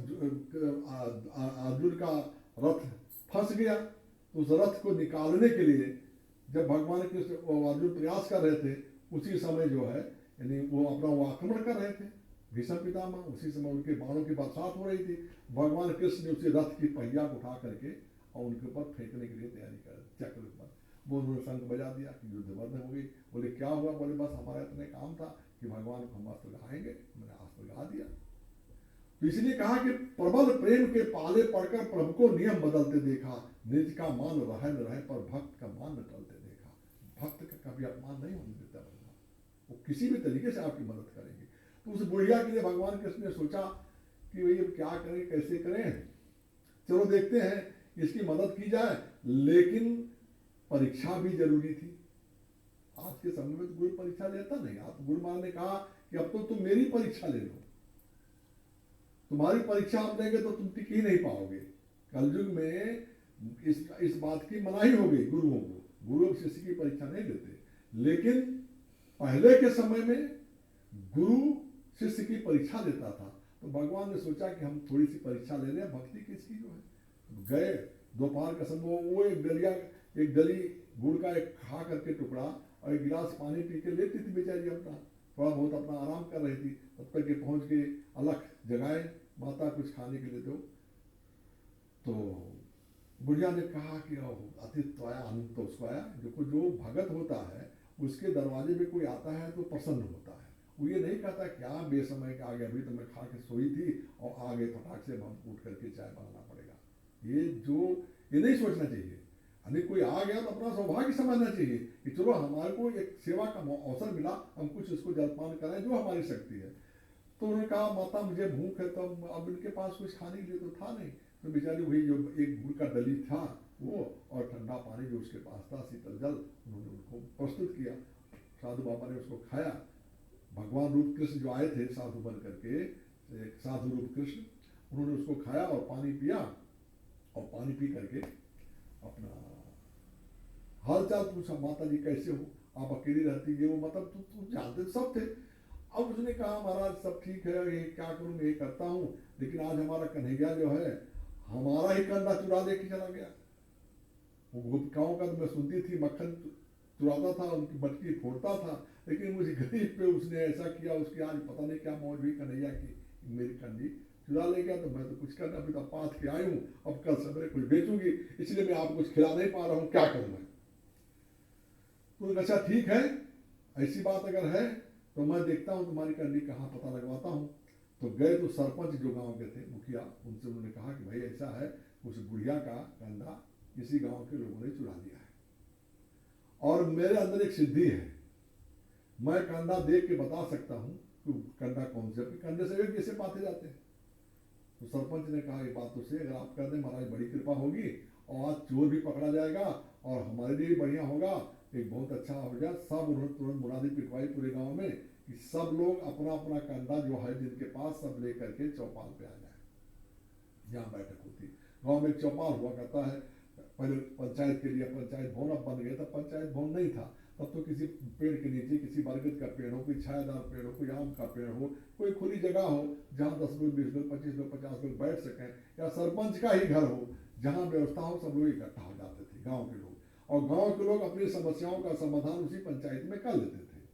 अर्जुन का रथ फंस गया, तो उस रथ को निकालने के लिए जब भगवान कृष्ण और अर्जुन प्रयास कर रहे थे, उसी समय जो है यानी वो अपना वो आक्रमण कर रहे थे भीष्म पितामह, उसी समय उनके बाणों की बरसात हो रही थी। भगवान कृष्ण ने उसी रथ की पहिया को उठा करके और उनके ऊपर फेंकने के लिए तैयारी कर, चक्र पर वो उन्होंने शंख बजा दिया कि युद्ध बंद हो गई। बोले क्या हुआ? बोले बस हमारा इतने काम था कि भगवान को हम अस्त्र गहाएंगे, मैंने अस्त्र गहा दिया। तो इसलिए कहा कि प्रबल प्रेम के पाले पड़कर प्रभु को नियम बदलते देखा, निज का मान रहे न रहे पर भक्त का मान न टलते देखा। भक्त का कभी अपमान नहीं होने देता भगवान, वो किसी भी तरीके से आपकी मदद करेंगे। तो उस बुढ़िया के लिए भगवान कृष्ण ने सोचा कि भाई अब क्या करें, कैसे करें, चलो देखते हैं इसकी मदद की जाए। लेकिन परीक्षा भी जरूरी थी। आज के समय में तो कोई परीक्षा लेता नहीं। आप गुरु महाराज ने कहा कि अब तो तुम मेरी परीक्षा ले लो, तुम्हारी परीक्षा हम लेंगे तो तुम टिक ही नहीं पाओगे। कलयुग में इस बात की मनाही हो गई गुरुओं को, गुरु शिष्य की परीक्षा नहीं लेते। लेकिन पहले के समय में गुरु शिष्य की परीक्षा लेता था, तो भगवान ने सोचा कि हम थोड़ी सी परीक्षा ले लें भक्ति किसकी जो है। गए दोपहर का समय, वो एक गली गुड़ का एक खा करके टुकड़ा और एक गिलास पानी पी के लेती थी बेचारी, अपना थोड़ा बहुत अपना आराम कर रही थी। तब तक के पहुंच के अलख जगाए, माता कुछ खाने के लिए दो। तो बुढ़िया ने कहा कि अतिथि आया, आनंद तो उसको आया। जो भगत होता है उसके दरवाजे में कोई आता है तो प्रसन्न होता है। वो ये नहीं कहता क्या बेसमय के आगे, अभी तो मैं खा के सोई थी और आगे फटाक से हम उठ करके चाय बनाना पड़ेगा। ये नहीं सोचना चाहिए। यानी कोई आ गया तो अपना सौभाग्य समझना चाहिए कि चलो हमारे को एक सेवा का अवसर मिला, हम कुछ उसको जलपान करें जो हमारी शक्ति है। तो उन्होंने कहा माता मुझे भूख है, तो अब इनके पास कुछ खाने के लिए तो था नहीं। तो बेचारी वही जो एक गुड़ का दली था वो और ठंडा पानी जो उसके पास था, शीतल जल, उन्होंने उनको प्रस्तुत किया। साधु बाबा ने उसको खाया। भगवान रूप कृष्ण जो आए थे साधु बन करके, साधु रूप कृष्ण, उन्होंने उसको खाया और पानी पिया। और पानी पी करके अपना हालचाल पूछा, माता जी कैसे हो, आप अकेली रहती है, वो मतलब तुम जानते सब थे। अब उसने कहा महाराज सब ठीक है, ये क्या करूं, ये करता हूं, लेकिन आज हमारा कन्हैया जो है हमारा ही कंधा चुरा लेके चला गया। वो गोपिकाओं का तो मैं सुनती थी मक्खन चुराता था, उनकी मटकी फोड़ता था, लेकिन मुझे गरीब पे उसने ऐसा किया। उसकी आज पता नहीं क्या मौज हुई कन्हैया की, मेरी कंधी चुरा ले गया। तो मैं तो कुछ करना, अभी तो पाथ के आई हूँ, अब कल सवेरे कुछ बेचूंगी, इसलिए मैं आपको कुछ खिला नहीं पा रहा हूँ, क्या करूँ मैं। तो अच्छा ठीक है, ऐसी बात अगर है तो मैं देखता हूँ तुम्हारी कंडी कहाँ, पता लगवाता हूँ। तो गए तो सरपंच जो गांव के थे, मुखिया, उनसे उन्होंने कहा कि भाई ऐसा है, उस बुढ़िया का कंधा किसी गांव के लोगों ने चुरा लिया है और मेरे अंदर एक सिद्धि है, मैं कंधा देख के बता सकता हूँ कि कंधा कौन से, कंधे से कैसे पाते जाते हैं। तो सरपंच ने कहा ये बात तो सही, अगर आप कर दें महाराज बड़ी कृपा होगी और आज चोर भी पकड़ा जाएगा और हमारे लिए भी बढ़िया होगा, एक बहुत अच्छा हो गया। सब उन्होंने तुरंत मुनादी पिटवाई पूरे गांव में कि सब लोग अपना अपना कंधा जो है जिनके पास सब लेकर के चौपाल पे आ जाए, जहाँ बैठक होती। गांव में एक चौपाल हुआ करता है, पहले पंचायत के लिए पंचायत भवन अब बन गया था, पंचायत भवन नहीं था तब तो किसी पेड़ के नीचे, किसी बरगद का पेड़ हो, कोई छायादार पेड़ हो, कोई आम का पेड़ हो, कोई खुली जगह हो जहाँ 10 लोग 20 लोग 25 लोग 50 लोग बैठ सकें, या सरपंच का ही घर हो जहाँ व्यवस्था हो, सब लोग इकट्ठा हो जाते थे गाँव के लोग। और गांव के लोग अपनी समस्याओं का समाधान उसी पंचायत में कर लेते थे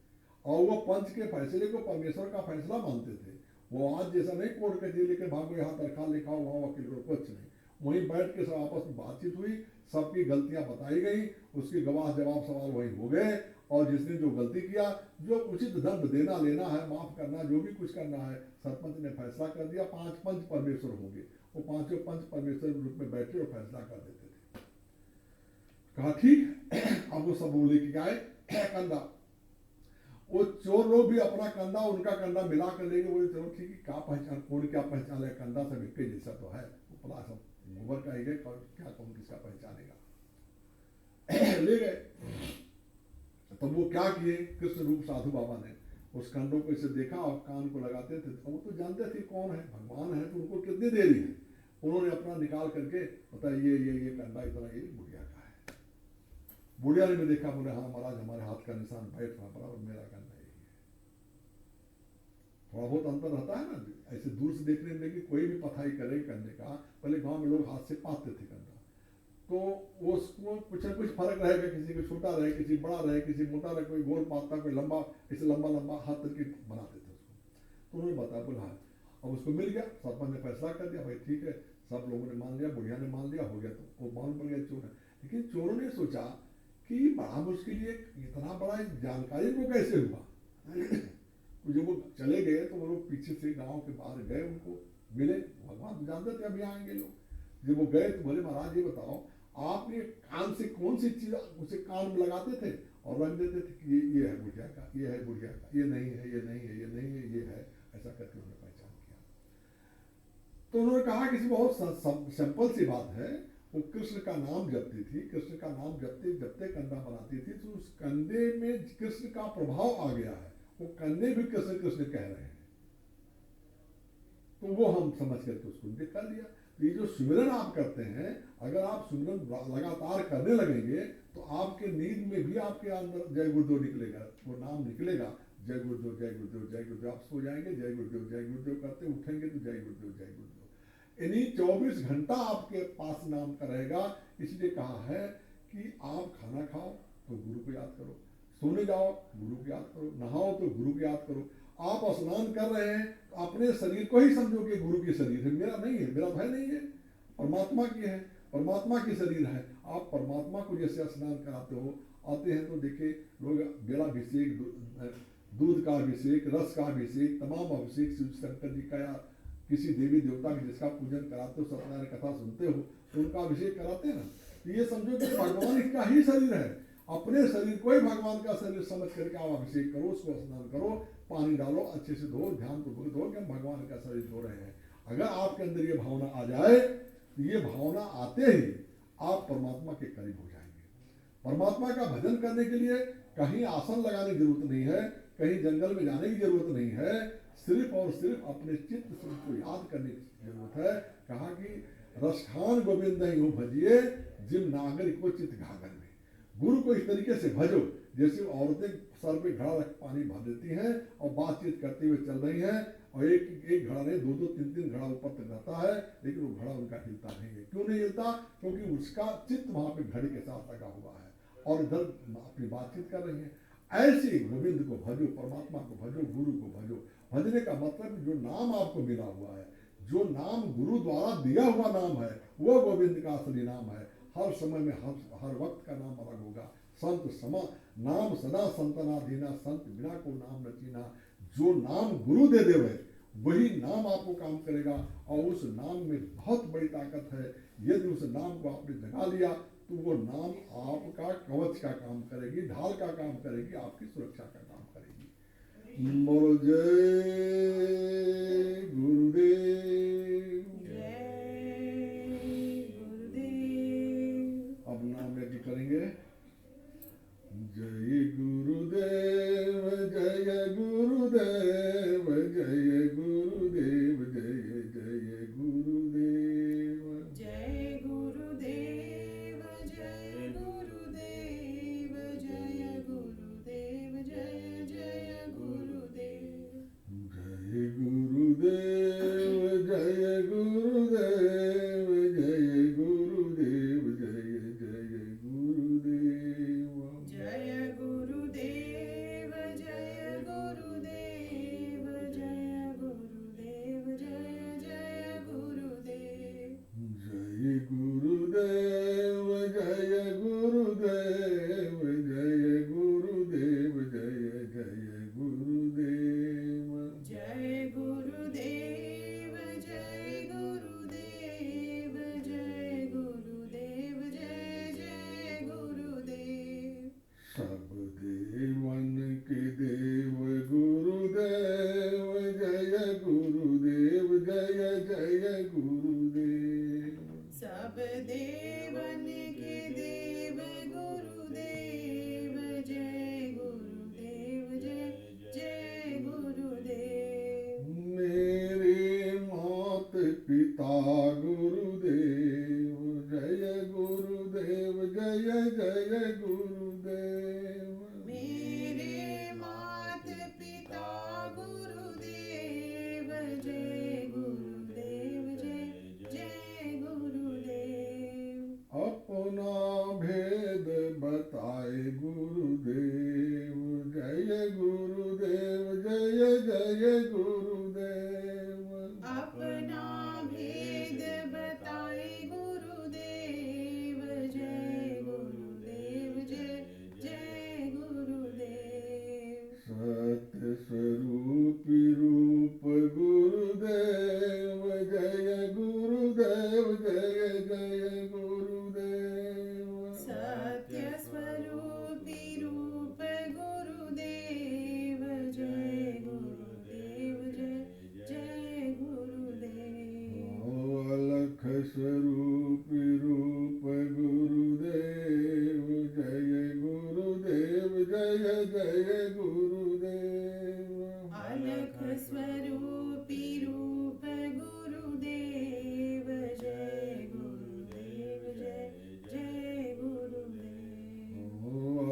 और वो पंच के फैसले को परमेश्वर का फैसला मानते थे। वो आज जैसा नहीं कोर्ट कचहरी लेकर भागो, यहाँ दरखास्त लिखाओ, वहाँ वकील को, कुछ नहीं। वहीं बैठ के सब आपस में बातचीत हुई, सबकी गलतियां बताई गई, उसके गवाह जवाब सवाल वहीं हो गए और जिसने जो गलती किया, जो उचित दंड देना लेना है, माफ करना, जो भी कुछ करना है, सरपंच ने फैसला कर दिया। 5 पंच परमेश्वर होंगे, वो 5 पंच परमेश्वर के रूप में बैठे और फैसला कर देते थे। कहा ठीक है। अब वो सब वो लेके गए कंधा। वो चोर लोग भी अपना कंधा उनका कंधा मिला कर लेंगे। वो चलो ठीक है, क्या पहचान, कौन क्या पहचान है, कंधा सब एक जैसा तो है, वो पता सब गोबर का ही है, क्या कौन किसका पहचानेगा। ले गए। तो वो क्या किए, कृष्ण रूप साधु बाबा ने उस कंधों को इसे देखा और कान को लगाते थे। तो वो तो जानते थे कौन है, भगवान है, तो उनको कितनी देरी है। उन्होंने अपना निकाल करके पता ये कंधा इतना, ये बुढ़िया का है। बुढ़िया ने भी देखा, बोले हाँ महाराज हमारे हाथ का निशान बैठ रहा बराबर, मेरा कंधा यही है। थोड़ा बहुत अंतर रहता है ना, ऐसे दूर से देखने में कि कोई भी पथाई करे कंधे का, पहले गांव में लोग हाथ से पाते थे कंधा, तो उसको कुछ न कुछ फर्क रहेगा, किसी को छोटा रहे, किसी बड़ा रहे, किसी मोटा रहे, कोई गोल पाता, कोई लंबा, इसे लंबा लंबा हाथ करके बनाते थे उसको। तो उन्होंने बताया, बोला हाँ। अब उसको मिल गया, सरपंच ने फैसला कर दिया, भाई ठीक है, सब लोगों ने मान लिया, बुढ़िया ने मान लिया, हो गया। तो वो मालूम पड़ गया चोर है। लेकिन चोरों ने सोचा कि बड़ा मुश्किल, ये इतना बड़ा जानकारी को कैसे हुआ। जब वो चले गए तो वो लोग पीछे से गाँव के बाहर गए, उनको मिले, भगवान तो जानते थे अभी आएंगे लोग। जब वो गए तो बोले महाराज ये बताओ, आपने कान से कौन सी चीज उसे कान में लगाते थे और रख देते थे कि ये है बुढ़िया का, ये है बुढ़िया का, ये नहीं है, ये नहीं है, ये नहीं है, ये है, ऐसा करके उन्होंने पहचान किया। तो उन्होंने कहा कि बहुत सिंपल सी बात है, वो कृष्ण का नाम जपती थी, कृष्ण का नाम जपते जपते कंधा बनाती थी, तो उस कंधे में कृष्ण का प्रभाव आ गया है, वो कंधे भी कृष्ण कृष्ण कह रहे हैं। तो वो हम समझ करके उसको निकाल कर लिया। ये जो सुमिरन आप करते हैं, अगर आप सुमिरन लगातार करने लगेंगे तो आपके नींद में भी आपके अंदर जय गुरुदेव निकलेगा, वो नाम निकलेगा, जय गुरुदेव जय गुरुदेव जय गुरुदेव। आप सो जाएंगे जय गुरुदेव करते, उठेंगे तो जय गुरुदेव जय गुरुदेव। इन्हीं 24 घंटा आपके पास नाम का रहेगा। इसलिए कहा है कि आप खाना खाओ तो गुरु को याद करो, सोने जाओ गुरु को याद करो, नहाओ तो गुरु को याद करो। आप स्नान कर रहे हैं तो अपने शरीर को ही समझो कि गुरु की शरीर है, मेरा नहीं है, मेरा भय नहीं है, परमात्मा की है, परमात्मा की शरीर है। आप परमात्मा को जैसे स्नान कराते हो, आते हैं तो देखिए लोग बेलाभिषेक, दूध का अभिषेक, रस का अभिषेक, तमाम अभिषेक शिव शंकर जी का या किसी देवी देवता की जिसका पूजन कराते हो, सत्यनारायण कथा सुनते हो तो उनका अभिषेक कराते हैं ना। तो ये समझो कि भगवान का ही शरीर है, अपने शरीर को ही भगवान का शरीर समझ करके आप अभिषेक करो, उसको स्नान करो, पानी डालो, अच्छे से धो, ध्यान पूर्वक धो कि हम भगवान का शरीर धो रहे हैं। अगर आपके अंदर ये भावना आ जाए तो ये भावना आते ही आप परमात्मा के करीब हो जाएंगे। परमात्मा का भजन करने के लिए कहीं आसन लगाने की जरूरत नहीं है, कहीं जंगल में जाने की जरूरत नहीं है, सिर्फ और सिर्फ अपने चित्त से को याद करने की जरूरत है। कहा कि रसखान गोविंद ही भजिए, जिम नागरिक को चित्त घाघर में। गुरु को इस तरीके से भजो जैसे औरतें सर पे घड़ा रख पानी भर देती हैं और बातचीत करते हुए चल रही हैं, और एक घड़ा नहीं, दो तीन घड़ा ऊपर तक रहता है, लेकिन वो घड़ा उनका हिलता नहीं है। क्यों नहीं हिलता? क्योंकि उसका चित्त वहां पे घड़ी के साथ लगा हुआ है और इधर अपनी बातचीत कर रही है। ऐसे गोविंद को भजो, परमात्मा को भजो, गुरु को भजो। भजने का मतलब जो नाम आपको मिला हुआ है, जो नाम गुरु द्वारा दिया हुआ नाम है, वो गोविंद का असली नाम है। हर समय में हर वक्त का नाम अलग होगा। संत समा नाम सदा संतना दीना, संत बिना को नाम न चीना। जो नाम गुरु दे देवे वही नाम आपको काम करेगा, और उस नाम में बहुत बड़ी ताकत है। यदि उस नाम को आपने जगा लिया तो वो नाम आपका कवच का काम करेगी, ढाल का काम करेगी, आपकी सुरक्षा का काम करेगी। बोलो जय गुरुदेव। अब नाम यज्ञ करेंगे। जय गुरुदेव जय गुरुदेव जय गुरुदेव जय जय गुरुदेव। जय गुरुदेव जय गुरुदेव जय गुरुदेव जय जय गुरुदेव। जय गुरुदेव जय गुरुदेव जय गुरुदेव जय जय गुरुदेव। जय गुरुदेव गुरुदेव, जय गुरुदेव, जय जय गुरुदेव। अपना भेद बताए गुरुदेव, जय गुरुदेव, जय जय गुरुदेव। सत्य स्वरूप रूप गुरुदेव, जय गुरुदेव, जय जय गुरुदेव। सत्य स्वरूपी रूप गुरुदेव, जय गुरुदेव, जय जय गुरुदेव। अलख स्वरूप रूप गुरुदेव, जय गुरुदेव, जय जय गुरुदेव। अलख स्वरूपी रूप गुरुदेव, जय गुरुदेव, जय जय गुरुदेव।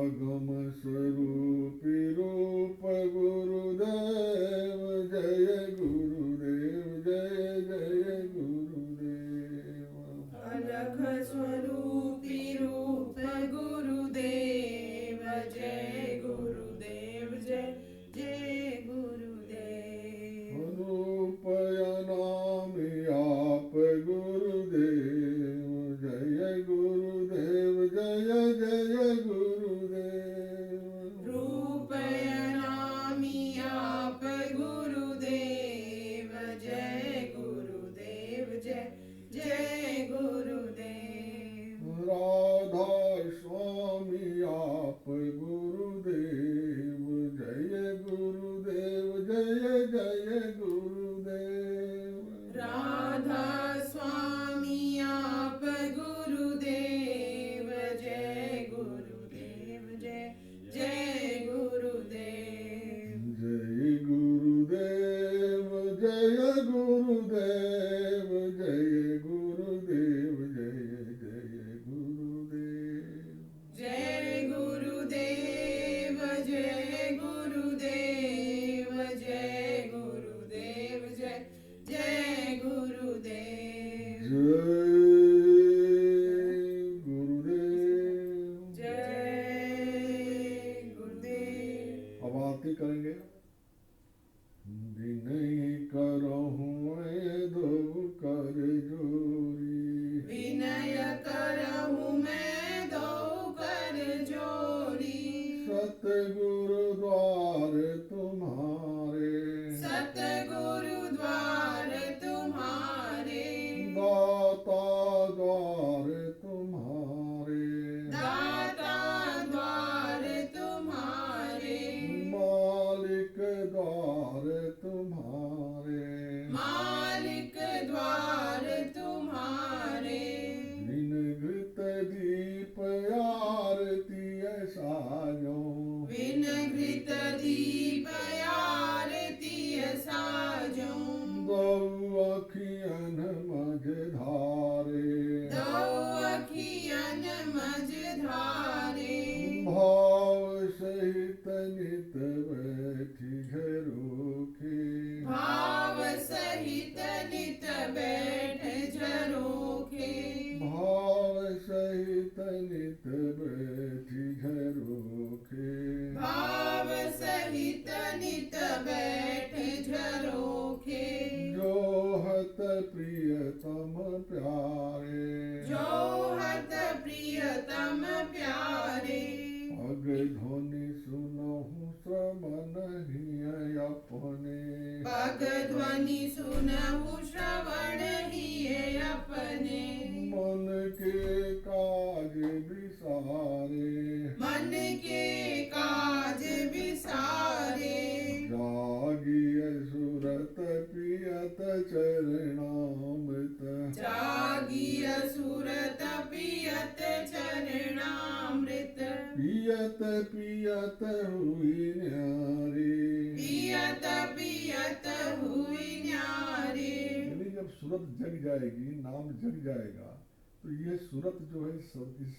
अगम स्वरूप रूप गुरुदेव, जय गुरुदेव, जय जय गुरुदेव। अलख स्वरूपी रूप गुरुदेव, जय गुरुदेव, जय जय गुरुदेव। अनुपयनामि आप गुरुदेव, जय गुरुदेव, जय जय गुरुदेव। रूपयनामि आप गुरुदेव, जय गुरुदेव, जय जय गुरुदेव। राधा स्वामी आप गुरुदेव, जय गुरुदेव, जय जय गुरुदेव। राधा स्वामी आप गुरुदेव, जय गुरुदेव, जय जय गुरुदेव। जय गुरुदेव, जय गुरुदेव, जय गुरुदेव, जय जय गुरुदेव। जय गुरुदेव, जय गुरुदेव, जय गुरुदेव, जय जय गुरुदेव। जय गुरुदेव। जय गुरुदेव। अब आरती करेंगे। विनय करहूँ मैं दो कर जोरी, विनय करहूँ मैं दो कर जोरी। सतगुरु द्वार तुम्हारे, सतगुरु द्वार तुम्हारे। दाता द्वार तुम्हारे, दाता द्वार तुम्हारे। मालिक द्वार तुम्हारे, मालिक द्वार तुम्हारे। विनघृत दीप आरती साजो, विनघृत दीप आरती साजो। दो अखियन मझ धारे, दो अखियन मझ धारे। भाव सहित नित बैठी झरोखे, भाव सहित नित बैठ झरोखे। भाव सहित नित बैठी झरोखे। भाव सहित नित बैठ झरोखे। जोहत प्रियतम प्यारे, जोहत प्रियतम प्यारे। पग ध्वनि सुनहु श्रवण हिय अपने, पग ध्वनि सुनहु श्रवण हिय अपने। मन के काज विसारे, मन के काज विसारे। जागिय सुरत पियत चरणामृत, जागिय सुरत पियत चरणामृत। पियत पियत हुई न्यारी। पियत पियत हुई न्यारी। यानी जब सूरत जग जाएगी, नाम जग जाएगा, तो ये सूरत जो है इस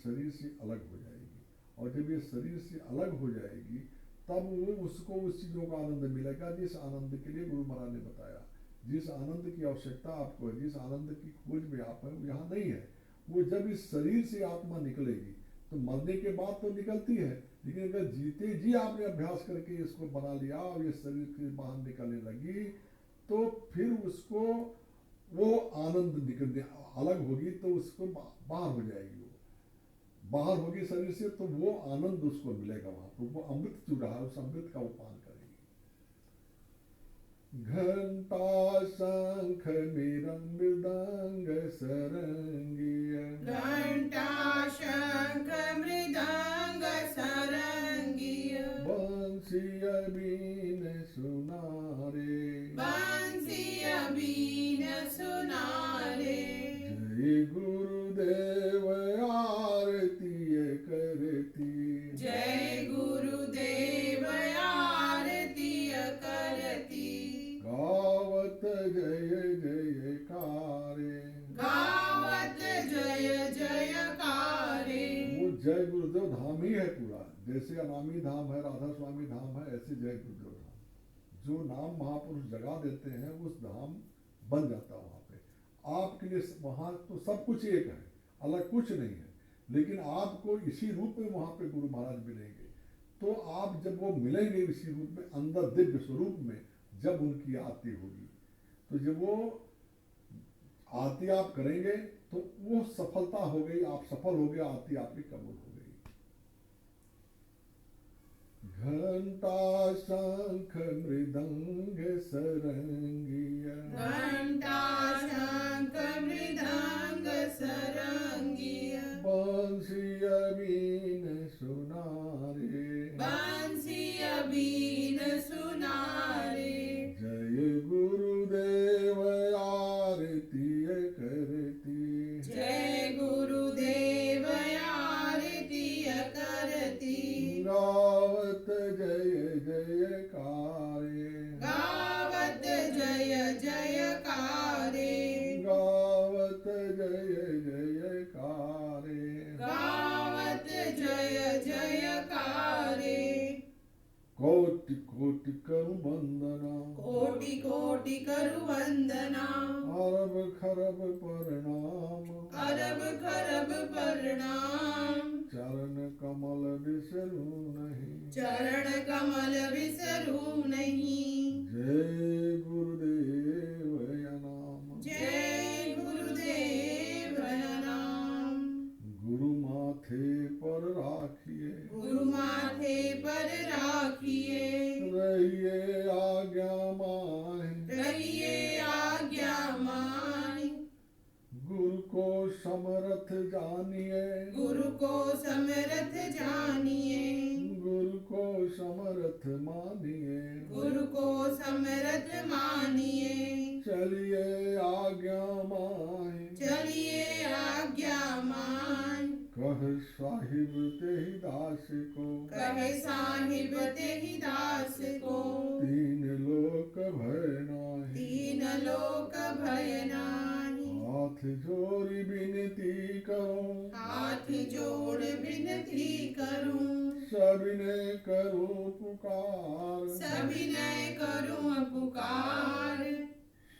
शरीर से अलग हो जाएगी। और जब ये शरीर से अलग हो जाएगी, तब वो उसको उस चीज़ों का आनंद मिलेगा जिस आनंद के लिए गुरु महाराज ने बताया। जिस आनंद की आवश्यकता आपको है, जिस आनंद की खोज में आप हैं, वो यहाँ नहीं है। वो जब इस शरीर से आत्मा निकलेगी, तो मरने के बाद तो निकलती है, लेकिन अगर जीते जी आपने अभ्यास करके इसको बना लिया और ये शरीर के बाहर निकलने लगी, तो फिर उसको वो आनंद निकल अलग होगी, तो उसको बाहर हो जाएगी, वो बाहर होगी शरीर से, तो वो आनंद उसको मिलेगा वहां पर, वो अमृत जो रहा है उस अमृत का वो पान करेगी। घंटा शंख मृदंग सरंगिया, घंटा शंख मृदंग सरंगिय, बंसिय बीन सुनारे, बंसिय बीन सुनारे। जय गुरुदेव आरती करती, जय गुरुदेव आरती करती, गावत जय जयकारे, गावत जय जयकारे। वो जय गुरुदेव धाम ही है पूरा, जैसे अनामी धाम है, राधा स्वामी धाम है, ऐसे जय गुरुदेव धाम। जो नाम महापुरुष जगा देते हैं उस धाम बन जाता है वहाँ पे आपके लिए। वहाँ तो सब कुछ एक है, अलग कुछ नहीं है, लेकिन आपको इसी रूप में वहाँ पे गुरु महाराज मिलेंगे। तो आप जब वो मिलेंगे इसी रूप में, अंदर दिव्य स्वरूप में, जब उनकी आरती होगी, तो जब वो आरती आप करेंगे तो वो सफलता हो गई, आप सफल हो गए, आरती आपकी कबूल हो गई। घंटा शंख मृदंग सरंगिया, घंटा शंख मृदंग सरंगिय, बंसिय बीन सुनारे, बंसिय बीन सुनारे। जय गुरुदेव आरती करती, जय गुरुदेव आरती करती, गावत जय जयकारे, गावत जय जयकारे, गावत जय जयकारे। गावत जय जयकारे। कोटि कोटि करु वंदना, कोटि कोटि करु वंदना, अरब खरब प्रणाम, अरब खरब प्रणाम। चरण कमल बिसरू नहीं, चरण कमल बिसरू नहीं। जय गुरुदेव नाम, जय गुरुदेव नाम। गुरु माथे पर राखिए, गुरु माथे पर राखिए, रहिए आज्ञा माहि, रहिए आज्ञा माहि। गुरु को समरथ जानिए, गुरु को समरथ जानिए, गुरु को समरथ मानिए, गुरु को समरथ मानिए। चलिए आज्ञा माहि, चलिए आज्ञा माहि। कह साहिब तेहि दास को, कहे साहिब तेहि दास को, तीन लोक भय नाहि। तीन लोक भय नाही। हाथ जोड़ी विनती करूं, हाथ जोड़ विनती करूं, सविनय करूं पुकार, सविनय करूं पुकार।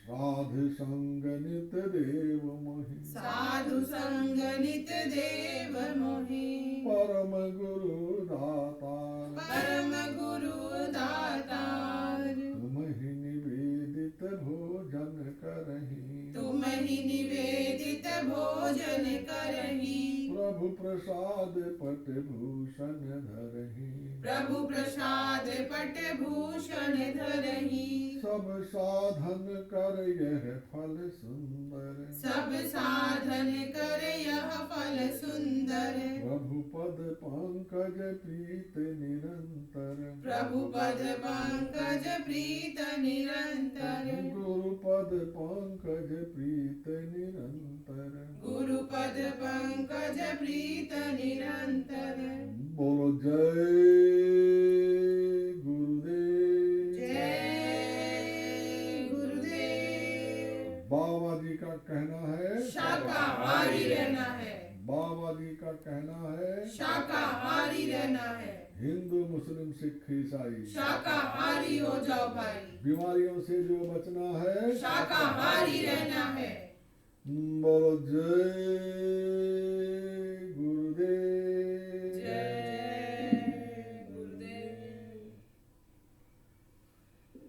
साधु संग नित देव मोहि, साधु संग नित देव मोहि, परम गुरु दातार, परम गुरु दातार। तुम ही निवेदित भोजन करहि, तुम ही निवेदित भोजन करहि, प्रभु प्रसाद पट भूषण धरहि, प्रभु प्रसाद पट भूषण धरहि। सब साधन कर यह फल सुंदर, सब साधन कर यह फल सुंदर। प्रभु पद पंकज प्रीत निरंतर, प्रभु पद पंकज प्रीत निरंतर। गुरु पद पंकज प्रीत निरंतर। गुरु पद पंकज प्रीत निरंतर। बोलो जय गुरुदेव। जय गुरुदेव। बाबा जी का कहना है शाकाहारी रहना है, बाबा जी का कहना है शाकाहारी रहना है। हिंदू मुस्लिम सिख ईसाई शाकाहारी हो जाओ भाई, बीमारियों से जो बचना है, शाकाहारी रहना है। बोलो जय गुरुदेव।